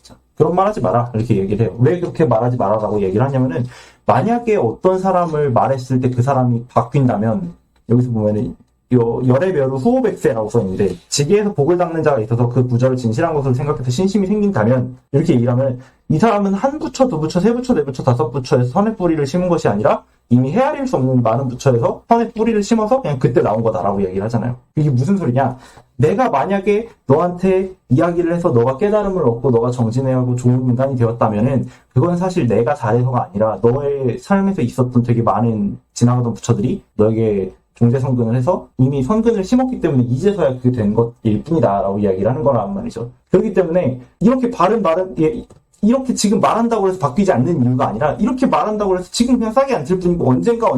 자, 그런 말 하지 마라 이렇게 얘기를 해요. 왜 그렇게 말하지 마라라고 얘기를 하냐면은, 만약에 어떤 사람을 말했을 때 그 사람이 바뀐다면, 여기서 보면은 열애별우 후호백세라고 써있는데, 지게에서 복을 닦는 자가 있어서 그 부절을 진실한 것으로 생각해서 신심이 생긴다면, 이렇게 얘기를 하면 이 사람은 한 부처, 두 부처, 세 부처, 네 부처, 다섯 부처에서 선의 뿌리를 심은 것이 아니라 이미 헤아릴 수 없는 많은 부처에서 선의 뿌리를 심어서 그냥 그때 나온 거다라고 얘기를 하잖아요. 이게 무슨 소리냐? 내가 만약에 너한테 이야기를 해서 너가 깨달음을 얻고 너가 정진해하고 좋은 인간이 되었다면은, 그건 사실 내가 잘해서가 아니라 너의 삶에서 있었던 되게 많은 지나가던 부처들이 너에게 종재성근을 해서 이미 선근을 심었기 때문에 이제서야 그게 된 것일 뿐이다 라고 이야기를 하는 거란 말이죠. 그렇기 때문에 이렇게 바른 말은, 이렇게 지금 말한다고 해서 바뀌지 않는 이유가 아니라, 이렇게 말한다고 해서 지금 그냥 싸게 앉을 뿐이고 언젠가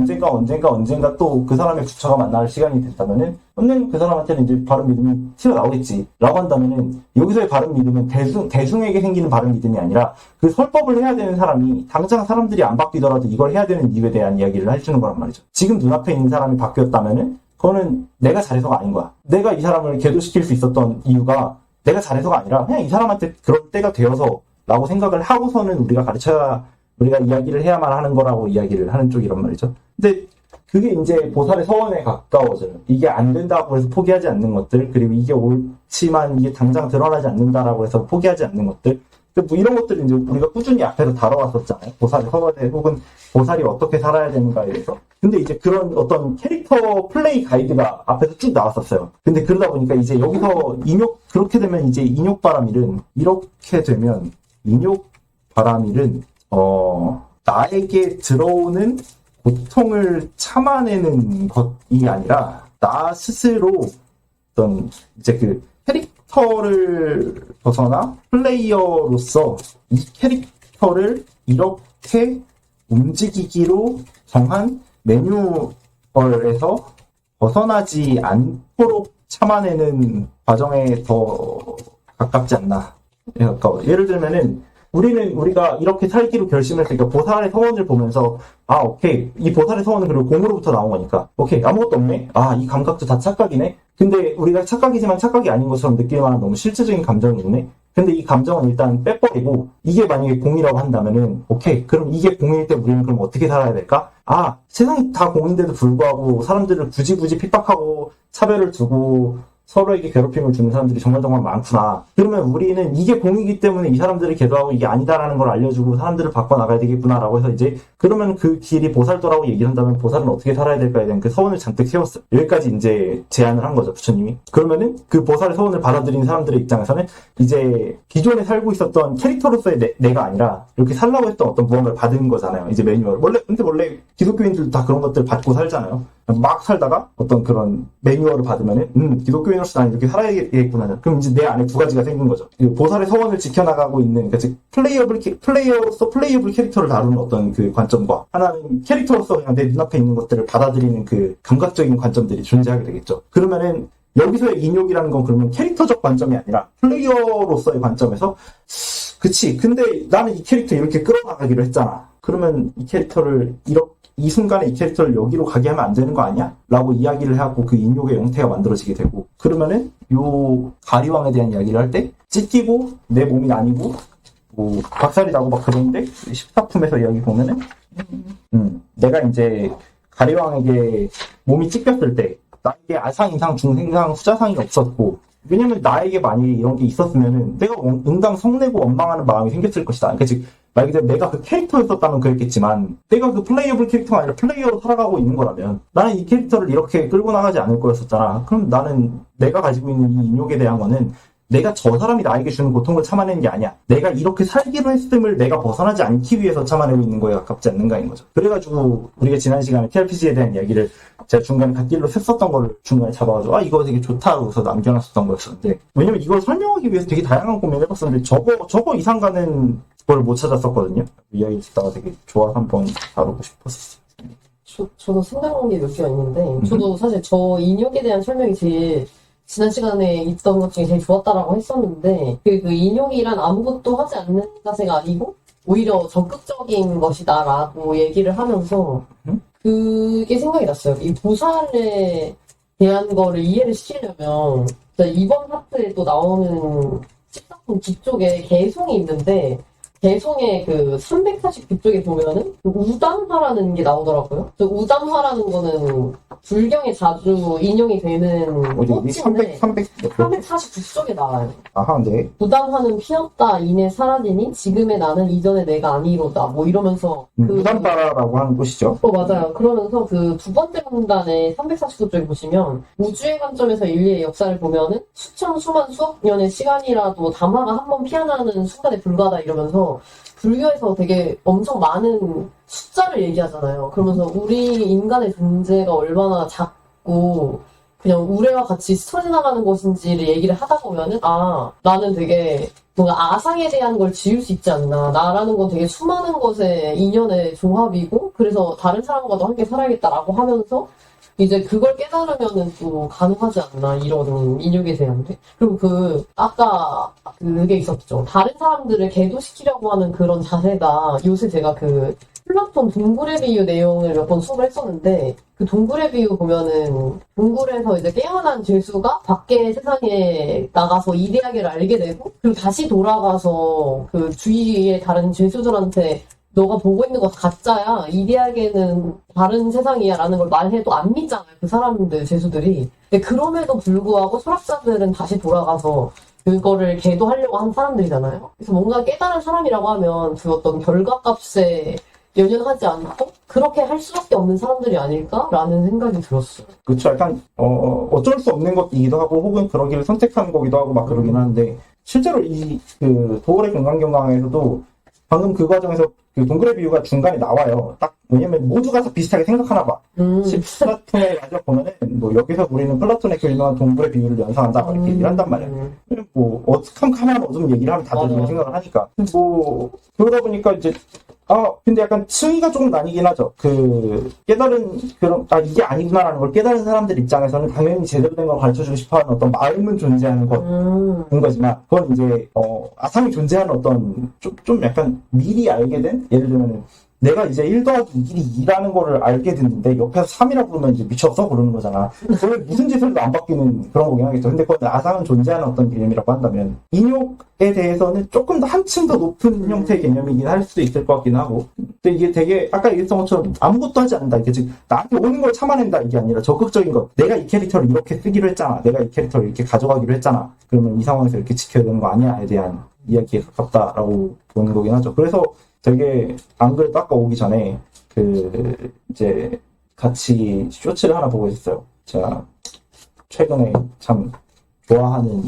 또 그 사람의 부처가 만날 시간이 된다면은 언젠가 그 사람한테는 이제 바른 믿음이 튀어나오겠지 라고 한다면은, 여기서의 바른 믿음은 대중에게 생기는 바른 믿음이 아니라 그 설법을 해야 되는 사람이 당장 사람들이 안 바뀌더라도 이걸 해야 되는 이유에 대한 이야기를 해주는 거란 말이죠. 지금 눈앞에 있는 사람이 바뀌었다면은 그거는 내가 잘해서가 아닌 거야. 내가 이 사람을 계도시킬 수 있었던 이유가 내가 잘해서가 아니라 그냥 이 사람한테 그럴 때가 되어서 라고 생각을 하고서는 우리가 이야기를 해야만 하는 거라고 이야기를 하는 쪽이란 말이죠. 근데 그게 이제 보살의 서원에 가까워져요. 이게 안 된다고 해서 포기하지 않는 것들, 그리고 이게 옳지만 이게 당장 드러나지 않는다라고 해서 포기하지 않는 것들, 뭐 이런 것들을 이제 우리가 꾸준히 앞에서 다뤄왔었잖아요. 보살의 서원에, 혹은 보살이 어떻게 살아야 되는가에 대해서. 근데 이제 그런 어떤 캐릭터 플레이 가이드가 앞에서 쭉 나왔었어요. 근데 그러다 보니까 이제 여기서 그렇게 되면 이제 인욕바라밀은 나에게 들어오는 고통을 참아내는 것이 아니라 나 스스로 어떤 이제 그 캐릭터를 벗어나 플레이어로서 이 캐릭터를 이렇게 움직이기로 정한 매뉴얼에서 벗어나지 않도록 참아내는 과정에 더 가깝지 않나. 가까워. 예를 들면은 우리가 이렇게 살기로 결심했으니까 보살의 서원을 보면서 오케이, 이 보살의 서원은 그리고 공으로부터 나온 거니까 오케이, 아무것도 없네. 이 감각도 다 착각이네. 근데 우리가 착각이지만 착각이 아닌 것처럼 느낄 만한 너무 실질적인 감정이 있네. 근데 이 감정은 일단 빼버리고 이게 만약에 공이라고 한다면은 오케이, 그럼 이게 공일 때 우리는 그럼 어떻게 살아야 될까? 세상이 다 공인데도 불구하고 사람들을 굳이 핍박하고 차별을 두고 서로에게 괴롭힘을 주는 사람들이 정말 많구나. 그러면 우리는 이게 공이기 때문에 이 사람들을 계도하고 이게 아니다라는 걸 알려주고 사람들을 바꿔나가야 되겠구나라고 해서 이제, 그러면 그 길이 보살도라고 얘기를 한다면 보살은 어떻게 살아야 될까에 대한 그 서원을 잔뜩 세웠어요. 여기까지 이제 제안을 한 거죠, 부처님이. 그러면은 그 보살의 서원을 받아들인 사람들의 입장에서는 이제 기존에 살고 있었던 캐릭터로서의 내가 아니라 이렇게 살라고 했던 어떤 무언가를 받은 거잖아요. 이제 매뉴얼. 근데 원래 기독교인들도 다 그런 것들 받고 살잖아요. 막 살다가 어떤 그런 매뉴얼을 받으면은 기독교인으로서 난 이렇게 살아야겠구나. 그럼 이제 내 안에 두 가지가 생긴 거죠. 보살의 서원을 지켜나가고 있는, 그러니까 즉 플레이어로서 플레이어블 캐릭터를 다루는 어떤 그 관점과, 하나는 캐릭터로서 그냥 내 눈앞에 있는 것들을 받아들이는 그 감각적인 관점들이 존재하게 되겠죠. 그러면은 여기서의 인욕이라는 건 그러면 캐릭터적 관점이 아니라 플레이어로서의 관점에서, 그치, 근데 나는 이 캐릭터 이렇게 끌어나가기로 했잖아. 그러면 이 캐릭터를 이 순간에 이 캐릭터를 여기로 가게 하면 안 되는 거 아니야? 라고 이야기를 하고 그 인욕의 형태가 만들어지게 되고, 그러면은 요 가리왕에 대한 이야기를 할 때 찢기고 내 몸이 아니고 뭐 박살이 나고 막 그런데 14품에서 이야기 보면은 내가 이제 가리왕에게 몸이 찢겼을 때 나에게 아상, 이상, 중생상, 후자상이 없었고 왜냐면 나에게 만약에 이런 게 있었으면은 내가 응당 성내고 원망하는 마음이 생겼을 것이다. 그러니까 즉 말 그대로 내가 그 캐릭터였었다면 그랬겠지만 내가 그 플레이어블 캐릭터가 아니라 플레이어로 살아가고 있는 거라면 나는 이 캐릭터를 이렇게 끌고 나가지 않을 거였었잖아. 그럼 나는 내가 가지고 있는 이 인욕에 대한 거는 내가 저 사람이 나에게 주는 고통을 참아내는 게 아니야. 내가 이렇게 살기로 했음을 내가 벗어나지 않기 위해서 참아내고 있는 거에 가깝지 않는가인 거죠. 그래가지고 우리가 지난 시간에 TRPG에 대한 이야기를 제가 중간에 갓길로 샜었던 거를 중간에 잡아가지고 이거 되게 좋다고 해서 남겨놨었던 거였었는데 왜냐면 이걸 설명하기 위해서 되게 다양한 고민을 해봤었는데 저거 이상 가는 걸 못 찾았었거든요. 이야기 듣다가 되게 좋아서 한번 다루고 싶었었어요. 저도 생각한 게 몇 개가 있는데, 저도 사실 저 인욕에 대한 설명이 제일 지난 시간에 있던 것 중에 제일 좋았다라고 했었는데, 그 인욕이란 아무것도 하지 않는 자세가 아니고, 오히려 적극적인 것이다라고 얘기를 하면서, 그게 생각이 났어요. 이 보살에 대한 거를 이해를 시키려면, 이번 파트에 또 나오는 14품 뒤쪽에 개송이 있는데, 개송의 그 349쪽에 보면은 그 우담화라는 게 나오더라고요. 그 우담화라는 거는 불경에 자주 인용이 되는 어디 꽃인데 349쪽에 나와요. 아하, 네. 우담화는 피었다 이내 사라지니 지금의 나는 이전의 내가 아니로다 뭐 이러면서 무담바라라고 하는 곳이죠. 맞아요. 그러면서 그 두 번째 문단의 349쪽에 보시면 우주의 관점에서 인류의 역사를 보면은 수천 수만 수억 년의 시간이라도 담화가 한 번 피어나는 순간에 불과하다 이러면서 불교에서 되게 엄청 많은 숫자를 얘기하잖아요. 그러면서 우리 인간의 존재가 얼마나 작고 그냥 우레와 같이 스쳐져 나가는 것인지를 얘기를 하다 보면은 나는 되게 뭔가 아상에 대한 걸 지울 수 있지 않나. 나라는 건 되게 수많은 것의 인연의 종합이고 그래서 다른 사람과도 함께 살아야겠다라고 하면서 이제 그걸 깨달으면은 또 가능하지 않나 이런 인욕에 대한 게. 그리고 아까 그게 있었죠. 다른 사람들을 계도시키려고 하는 그런 자세가 요새 제가 플라톤 동굴의 비유 내용을 몇 번 수업을 했었는데 그 동굴의 비유 보면은 동굴에서 이제 깨어난 죄수가 밖에 세상에 나가서 이데아게를 알게 되고 그리고 다시 돌아가서 그 주위의 다른 죄수들한테 너가 보고 있는 거 가짜야. 이데아게는 다른 세상이야. 라는 걸 말해도 안 믿잖아요. 그 사람들, 죄수들이. 근데 그럼에도 불구하고 철학자들은 다시 돌아가서 그거를 계도하려고 한 사람들이잖아요. 그래서 뭔가 깨달은 사람이라고 하면 그 어떤 결과값에 연연하지 않고 그렇게 할 수밖에 없는 사람들이 아닐까라는 생각이 들었어요. 그쵸. 약간, 어쩔 수 없는 것이기도 하고, 혹은 그런 길을 선택하는 거기도 하고, 막 그러긴 하는데, 실제로 도월의 금강경강에서도 방금 그 과정에서 그 동굴의 비유가 중간에 나와요. 딱, 왜냐면 모두가 다 비슷하게 생각하나 봐. 플라톤의 마지막 보면은, 여기서 우리는 플라톤의 그 유명한 동굴의 비유를 연상한다. 이렇게 얘기를 한단 말이야. 캄캄한 어둠 얘기를 하면 다들 이런 생각을 하니까. 그러다 보니까 이제, 근데 약간 층위가 조금 나뉘긴 하죠. 깨달은, 이게 아니구나라는 걸 깨달은 사람들 입장에서는 당연히 제대로 된 걸 가르쳐주고 싶어 하는 어떤 마음은 존재하는 거지만, 그건 이제, 아상이 존재하는 어떤, 좀 약간 미리 알게 된? 예를 들면, 내가 이제 1 더하기 1이 2라는 거를 알게 됐는데, 옆에서 3이라고 부르면 이제 미쳤어? 그러는 거잖아. 원래 무슨 짓을 해도 안 바뀌는 그런 거긴 하겠죠. 근데 그건 아상은 존재하는 어떤 개념이라고 한다면, 인욕에 대해서는 조금 더 한층 더 높은 형태의 개념이긴 할 수도 있을 것 같긴 하고. 근데 이게 되게, 아까 얘기했던 것처럼 아무것도 하지 않는다. 이게 즉, 나한테 오는 걸 참아낸다. 이게 아니라 적극적인 것. 내가 이 캐릭터를 이렇게 쓰기로 했잖아. 내가 이 캐릭터를 이렇게 가져가기로 했잖아. 그러면 이 상황에서 이렇게 지켜야 되는 거 아니야에 대한 이야기에 가깝다라고 보는 거긴 하죠. 그래서 되게 안 그래도 아까 오기 전에 이제 같이 쇼츠를 하나 보고 있었어요. 제가 최근에 참 좋아하는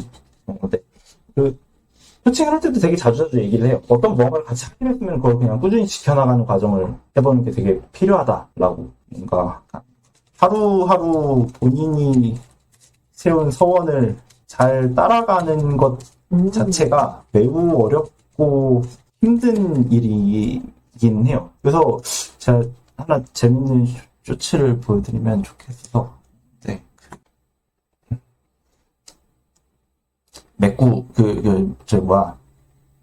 건데 코칭을 할 때도 되게 자주 얘기를 해요. 어떤 무언가를 같이 하기로 했으면 그걸 그냥 꾸준히 지켜나가는 과정을 해보는 게 되게 필요하다라고. 뭔가 하루하루 본인이 세운 서원을 잘 따라가는 것 자체가 매우 어렵고 힘든 일이긴 해요. 그래서 제가 하나 재밌는 쇼츠를 보여드리면 좋겠어서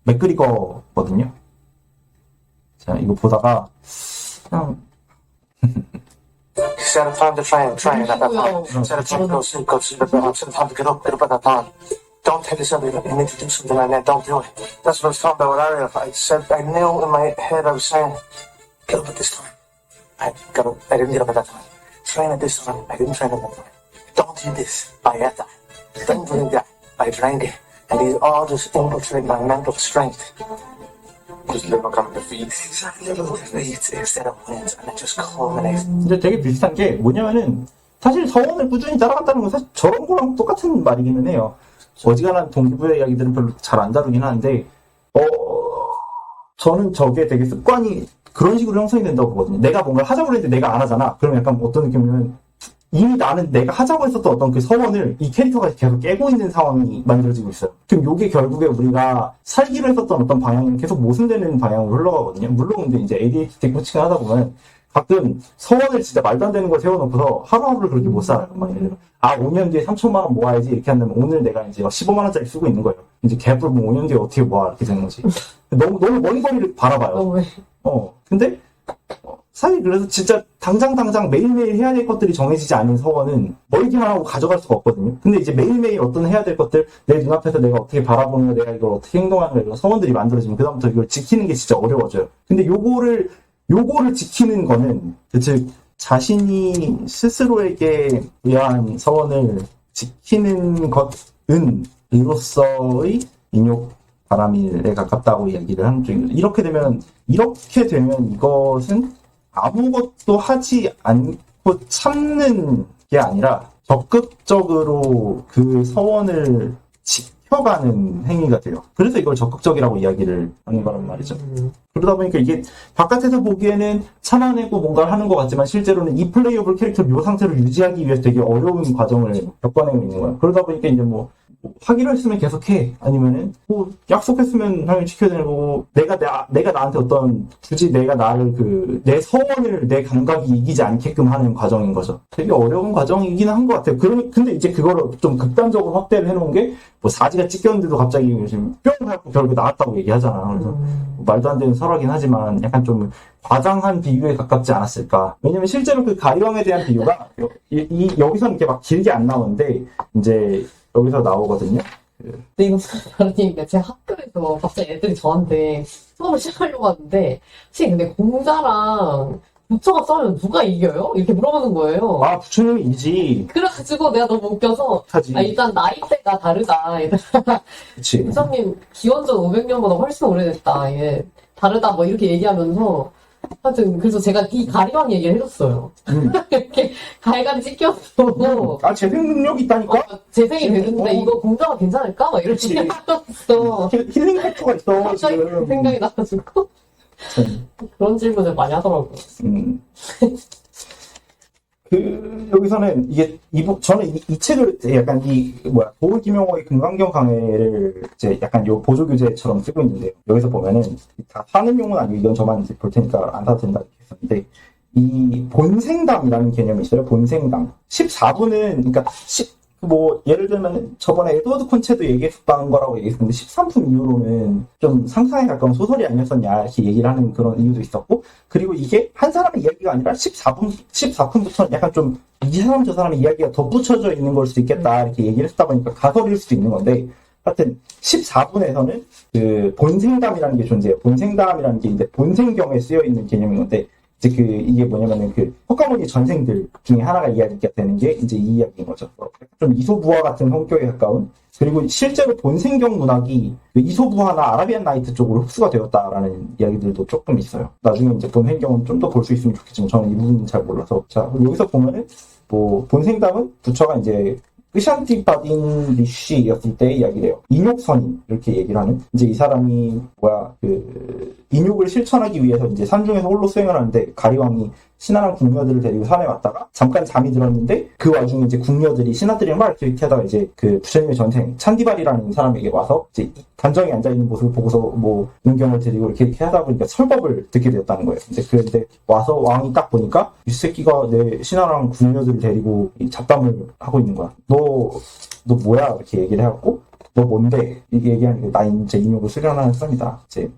맥그리거거든요. 자, 이거 보다가 그냥 Set a time to train, train at that time. Set a time to go sleep, to bed. Set a time to get up, to bed at that time. don't take this up. You need to do something like that. Don't do it. That's what I was talking about with Ariel. I said, I knew in my head, I was saying, get up at this time. I didn't get up at that time. Train at this time. I didn't train at that time. Don't do this. I ate that. Don't drink that. I drank it. And these all just infiltrate my mental strength. Just live on defeat. Exactly. Live on defeat instead of wins. And it just culminates. 근데 되게 비슷한 게 뭐냐면은 사실 서원을 꾸준히 따라갔다는 건 사실 저런 거랑 똑같은 말이기는 해요. 어지간한 동기부여 이야기들은 별로 잘 안 다루긴 하는데 저는 저게 되게 습관이 그런 식으로 형성이 된다고 보거든요. 내가 뭔가를 하자고 했는데 내가 안 하잖아. 그럼 약간 어떤 느낌이냐면 이미 나는 내가 하자고 했었던 어떤 그 서원을 이 캐릭터가 계속 깨고 있는 상황이 만들어지고 있어요. 그럼 요게 결국에 우리가 살기로 했었던 어떤 방향이 계속 모순되는 방향으로 흘러가거든요. 물론 근데 이제 ADHD 코칭을 하다 보면 가끔 서원을 진짜 말도 안 되는 걸 세워놓고서 하루하루를 그렇게 못 살아요. 막 예를 들어 5년 뒤에 3천만 원 모아야지 이렇게 한다면 오늘 내가 이제 15만 원짜리 쓰고 있는 거예요. 이제 갭을 뭐 5년 뒤에 어떻게 모아 이렇게 되는 거지. 너무 먼 거리를 바라봐요. 근데 사실 그래서 진짜 당장 매일매일 해야 될 것들이 정해지지 않은 서원은 멀기만 하고 가져갈 수가 없거든요. 근데 이제 매일매일 어떤 해야 될 것들, 내 눈앞에서 내가 어떻게 바라보는 거, 내가 이걸 어떻게 행동하는 거, 이런 서원들이 만들어지면 그다음부터 이걸 지키는 게 진짜 어려워져요. 근데 요거를 지키는 거는 즉 자신이 스스로에게 의한 서원을 지키는 것은 이로써의 인욕 바람일에 가깝다고 이야기를 하는 중입니다. 이렇게 되면 이것은 아무것도 하지 않고 참는 게 아니라 적극적으로 그 서원을 지켜가는 행위가 돼요. 그래서 이걸 적극적이라고 이야기를 하는 거란 말이죠. 그러다 보니까 이게 바깥에서 보기에는 참아내고 뭔가를 하는 것 같지만 실제로는 이 플레이어블 캐릭터를 이 상태로 유지하기 위해서 되게 어려운 과정을 겪어내고 있는 거예요. 그러다 보니까 이제 뭐 하기로 했으면 계속해. 아니면은 뭐 약속했으면 당연히 지켜야 되는 거고 내가 나한테 어떤 굳이 내가 나를 내 서원을 내 감각이 이기지 않게끔 하는 과정인 거죠. 되게 어려운 과정이긴 한 것 같아요. 근데 이제 그거를 좀 극단적으로 확대를 해놓은 게 뭐 사지가 찢겼는데도 갑자기 지금 뿅 하고 결국에 나왔다고 얘기하잖아. 그래서 말도 안 되는 설화긴 하지만 약간 좀 과장한 비유에 가깝지 않았을까. 왜냐면 실제로 그 가리왕에 대한 비유가 여기서는 이렇게 막 길게 안 나오는데 이제 여기서 나오거든요. 근데 이거 다른 얘기인데 제 학교에서 갑자기 애들이 저한테 수업을 시작하려고 하는데 선생님 근데 공자랑 부처가 싸우면 누가 이겨요? 이렇게 물어보는 거예요. 부처님이 이지. 그래가지고 내가 너무 웃겨서 하지. 일단 나이대가 다르다. 그치. 부처님 기원전 500년보다 훨씬 오래됐다. 이게 다르다 뭐 이렇게 얘기하면서 하여튼 그래서 제가 이 가리왕 얘기를 해줬어요. 이렇게 갈갈이 찢겼고 재생 능력이 있다니까? 재생이 되는데 이거 공자가 괜찮을까? 막 이렇게 하면서 힐링 팩터가 있어 갑자기 지금. 생각이 나가지고 그런 질문을 많이 하더라고요. 여기서는 저는 이 책을 약간 도울 김용호의 금강경 강해를 이제 약간 요 보조교재처럼 쓰고 있는데요. 여기서 보면은 다 사는 용어는 아니고 이건 저만 이제 볼 테니까 안 사도 된다 이렇게 했었는데 이 본생담이라는 개념이 있어요. 본생담. 14부는 그러니까 예를 들면 저번에 에드워드 콘체도 얘기했었다는 거라고 얘기했었는데 13품 이후로는 좀 상상에 가까운 소설이 아니었었냐 이렇게 얘기를 하는 그런 이유도 있었고 그리고 이게 한 사람의 이야기가 아니라 14품부터는 약간 좀 이 사람 저 사람의 이야기가 덧붙여져 있는 걸 수도 있겠다 이렇게 얘기를 했다 보니까 가설일 수도 있는 건데 하여튼 14분에서는 그 본생담이라는 게 존재해요. 본생담이라는 게 이제 본생경에 쓰여 있는 개념인 건데 이제 이게 뭐냐면은 호카모니 전생들 중에 하나가 이야기가 되는 게 이제 이 이야기인 거죠. 좀 이소부화 같은 성격에 가까운 그리고 실제로 본생경 문학이 이소부화나 아라비안 나이트 쪽으로 흡수가 되었다라는 이야기들도 조금 있어요. 나중에 이제 본생경은 좀 더 볼 수 있으면 좋겠지만 저는 이 부분은 잘 몰라서 자 여기서 보면은 본생담은 부처가 이제 으샨티바딘 리쉬였을 때의 이야기래요. 인욕선인 이렇게 얘기를 하는 이제 이 사람이 인욕을 실천하기 위해서 이제 산중에서 홀로 수행을 하는데 가리왕이 신하랑 궁녀들을 데리고 산에 왔다가 잠깐 잠이 들었는데 그 와중에 이제 궁녀들이 신하들이랑 막 이렇게 하다가 이제 그 부처님의 전생 찬디발이라는 사람에게 와서 이제 단정히 앉아 있는 모습을 보고서 은경을 드리고 이렇게 하다 보니까 설법을 듣게 되었다는 거예요. 이제 그런데 와서 왕이 딱 보니까 이 새끼가 내 신하랑 궁녀들을 데리고 잡담을 하고 있는 거야. 너 뭐야? 이렇게 얘기를 해갖고 너 뭔데? 이게 얘기하니까 나 이제 인욕을 수련하는 사람이다. 이제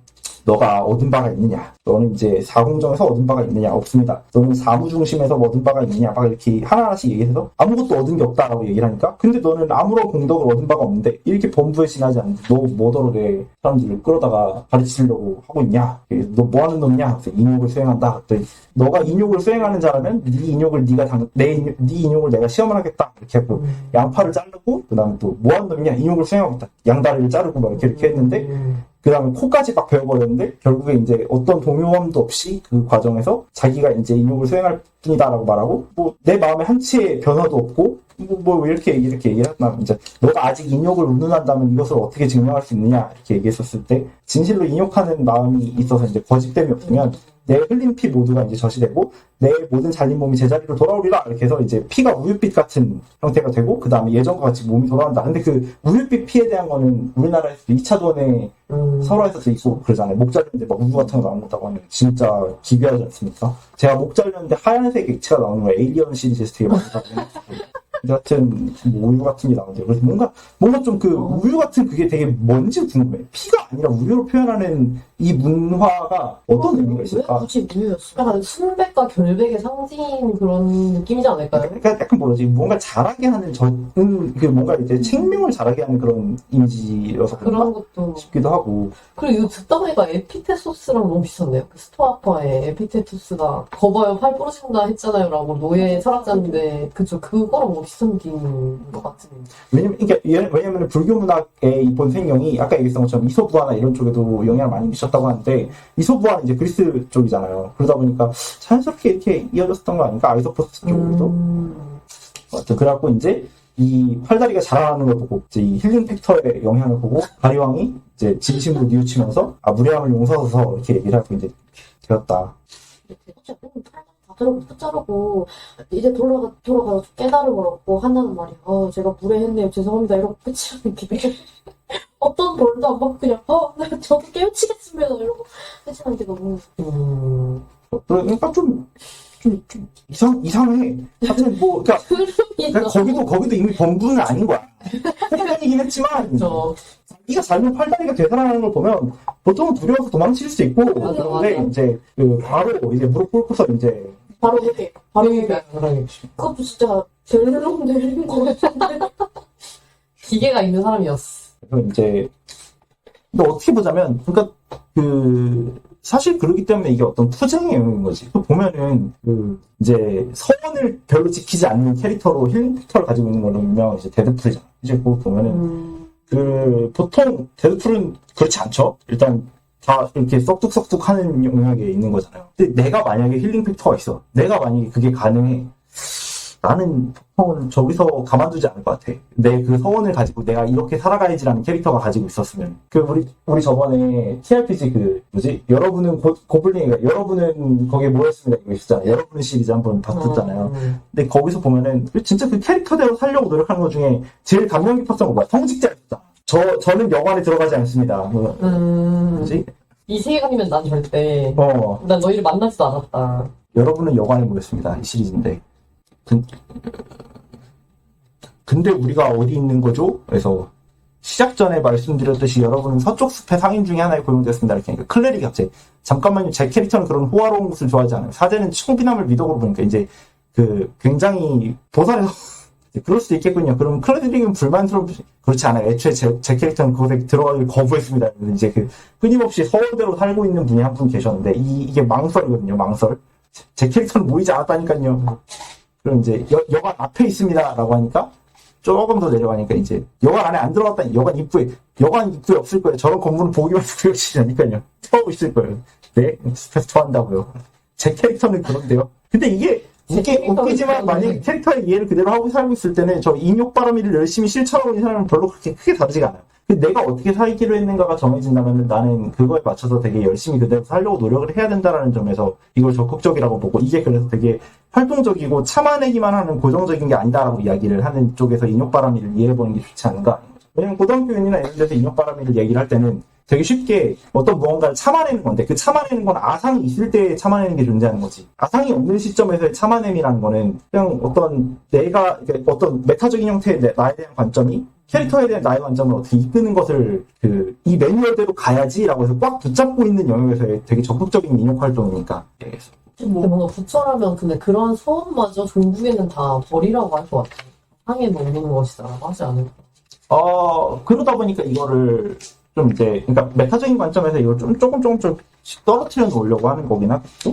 너가 얻은 바가 있느냐? 너는 이제 사공정에서 얻은 바가 있느냐? 없습니다. 너는 사무중심에서 얻은 바가 있느냐? 막 이렇게 하나하나씩 얘기해서 아무것도 얻은 게 없다라고 얘기를 하니까 근데 너는 아무런 공덕을 얻은 바가 없는데 이렇게 범부에 지나지 않는데 너 뭐더러 내 사람들을 끌어다가 가르치려고 하고 있냐? 너 뭐 하는 놈이냐? 그래서 인욕을 수행한다. 그랬더니 너가 인욕을 수행하는 자라면 네 인욕을 네 인욕을 내가 시험을 하겠다. 이렇게 하고 양파를 자르고 그다음에 또 뭐 하는 놈이냐? 인욕을 수행하겠다. 양다리를 자르고 막 이렇게 했는데 그 다음에 코까지 막 배워버렸는데 결국에 이제 어떤 동요함도 없이 그 과정에서 자기가 이제 인욕을 수행할 뿐이다라고 말하고 뭐 내 마음에 한치의 변화도 없고 뭐 이렇게 얘기를 했나 이제 너가 아직 인욕을 운운한다면 이것을 어떻게 증명할 수 있느냐 이렇게 얘기했었을 때 진실로 인욕하는 마음이 있어서 이제 거짓됨이 없으면 내 흘린 피 모두가 이제 젖이 되고 내 모든 잘린 몸이 제자리로 돌아오리라 이렇게 해서 이제 피가 우윳빛 같은 형태가 되고 그 다음에 예전과 같이 몸이 돌아간다. 근데 그 우윳빛 피에 대한 거는 우리나라에서도 2차 도원에 설화에서도 있고 그러잖아요. 목 잘렸는데 막 우유 같은 거 나온다고 하면 진짜 기괴하지 않습니까? 제가 목 잘렸는데 하얀색 액체가 나오는 거 에일리언 시리즈에서 되게 많이 봤거든요. 같은 뭐 우유 같은 게 나오는데 그래서 뭔가 좀 그 우유 같은 그게 되게 뭔지 궁금해. 피가 아니라 우유로 표현하는 이 문화가 어떤 의미가 왜 있을까? 굳이 우유였어? 약간 순백과 결백의 상징 그런 느낌이지 않을까요? 그러니까 약간 뭐지 뭔가 잘하게 하는 그 뭔가 이제 책명을 잘하게 하는 그런 이미지여서 그런 그런가 것도. 싶기도 하고. 그리고 이거 듣다 보니까 에피테토스랑 너무 비슷한데요? 그 스토아파의 에피테토스가 거봐요 팔 부러진다 했잖아요 라고 노예 철학자인데 그쵸 그거랑 뭐 비슷한 느낌인 것 같은. 왜냐면 불교 문학의 이 본생경이 아까 얘기했던 것처럼 이소부화나 이런 쪽에도 영향을 많이 미쳤다고 하는데 이소부화는 이제 그리스 쪽이잖아요. 그러다 보니까 자연스럽게 이렇게 이어졌던 거 아닌가? 아이소포스 쪽으로도. 그래갖고 이제 이 팔다리가 자라나는 걸 보고 이제 이 힐링 팩터의 영향을 보고 가리왕이 이제 진심으로 뉘우치면서 무례함을 용서해서 이렇게 얘기를 하고 이제 되었다. 대체 다 들어고 자르고 이제 돌아가서 깨달음을 얻고 한다는 말이야. 제가 무례했네요. 죄송합니다. 이러고 끝이라는 게 어떤 벌도 안 받고 그냥 저도 깨우치겠습니다. 이러고 끝이라는 게 너무 그러니까 좀 이상해. 하여튼 뭐 그러니까 거기도 이미 범부는 아닌 거야. 폭탄이긴 했지만 자기가 잘못 팔다리가 되살아나는 걸 보면 보통은 두려워서 도망칠 수 있고 근데 이제 바로 이제 무릎 꿇고서 이제 바로 이렇게 바로 이렇게 그러니까 그것도 진짜 델롱 내린 거 같은데 기계가 있는 사람이었어. 그래서 이제 근데 어떻게 보자면 그러니까 사실 그러기 때문에 이게 어떤 투쟁의 영역인 거지. 보면은 이제 서원을 별로 지키지 않는 캐릭터로 힐링 팩터를 가지고 있는 걸로 유명한 이제 데드풀이잖아. 이제 그거 보면은 보통 데드풀은 그렇지 않죠. 일단 다 이렇게 썩둑썩둑 하는 영역에 있는 거잖아요. 근데 내가 만약에 힐링 팩터가 있어. 내가 만약에 그게 가능해. 나는 보통은 저기서 가만두지 않을 것 같아. 내 그 서원을 가지고 내가 이렇게 살아가야지라는 캐릭터가 가지고 있었으면. 우리 저번에 TRPG 여러분은 고블린이가 여러분은 거기에 모였습니다. 이거 있었잖아요. 여러분 시리즈 한번 봤었잖아요. 근데 거기서 보면은 진짜 그 캐릭터대로 살려고 노력하는 것 중에 제일 감명 깊었던 거 뭐야? 성직자였다. 저는 여관에 들어가지 않습니다. 이 세계관이면 난 절대 난 너희를 만나지도 않았다. 여러분은 여관에 모였습니다. 이 시리즈인데 근데 우리가 어디 있는 거죠? 그래서 시작 전에 말씀드렸듯이 여러분은 서쪽 숲의 상인 중에 하나에 고용되었습니다. 이렇게 하니까 클레릭이 갑자기 잠깐만요. 제 캐릭터는 그런 호화로운 것을 좋아하지 않아요. 사제는 청빈함을 미덕으로 보니까 이제 굉장히 도살해서 그럴 수도 있겠군요. 그럼 클레릭은 그렇지 않아요. 애초에 제 캐릭터는 그곳에 들어가길 거부했습니다. 이제 끊임없이 서원대로 살고 있는 분이 한 분 계셨는데 이게 망설이거든요. 망설. 제 캐릭터는 모이지 않았다니까요. 그럼 이제 여관 앞에 있습니다라고 하니까 조금 더 내려가니까 이제 여관 안에 안 들어갔다니 여관 입구에 없을 거예요. 저런 건물은 보기만 두려우시지 않으니까요. 처음 있을 거예요. 네, 숲에서 토한다고요. 제 캐릭터는 그런데요. 근데 이게 웃기지만 만약에 캐릭터의 이해를 그대로 하고 살고 있을 때는 저 인욕바람이를 열심히 실천하고 있는 사람은 별로 그렇게 크게 다르지가 않아요. 근데 내가 어떻게 살기로 했는가가 정해진다면 나는 그거에 맞춰서 되게 열심히 그대로 살려고 노력을 해야 된다는 점에서 이걸 적극적이라고 보고 이게 그래서 되게 활동적이고 참아내기만 하는 고정적인 게 아니다라고 이야기를 하는 쪽에서 인욕바람이를 이해해보는 게 좋지 않은가. 왜냐면 고등학교인이나 이런 데서 인욕바람이를 얘기를 할 때는 되게 쉽게 어떤 무언가를 참아내는 건데 그 참아내는 건 아상이 있을 때 참아내는 게 존재하는 거지. 아상이 없는 시점에서의 참아냄이라는 거는 그냥 어떤 내가 어떤 메타적인 형태의 나에 대한 관점이 캐릭터에 대한 나의 관점을 어떻게 이끄는 것을 이 매뉴얼대로 가야지라고 해서 꽉 붙잡고 있는 영역에서의 되게 적극적인 인력 활동이니까. 근데 뭔가 부처라면 근데 그런 소원마저 종북에는 다 버리라고 할 것 같아요. 상에 놓는 것이다라고 하지 않을까. 그러다 보니까 이거를 좀 이제, 그러니까 메타적인 관점에서 이걸 조금씩 떨어뜨려 놓으려고 하는 거긴 하겠죠?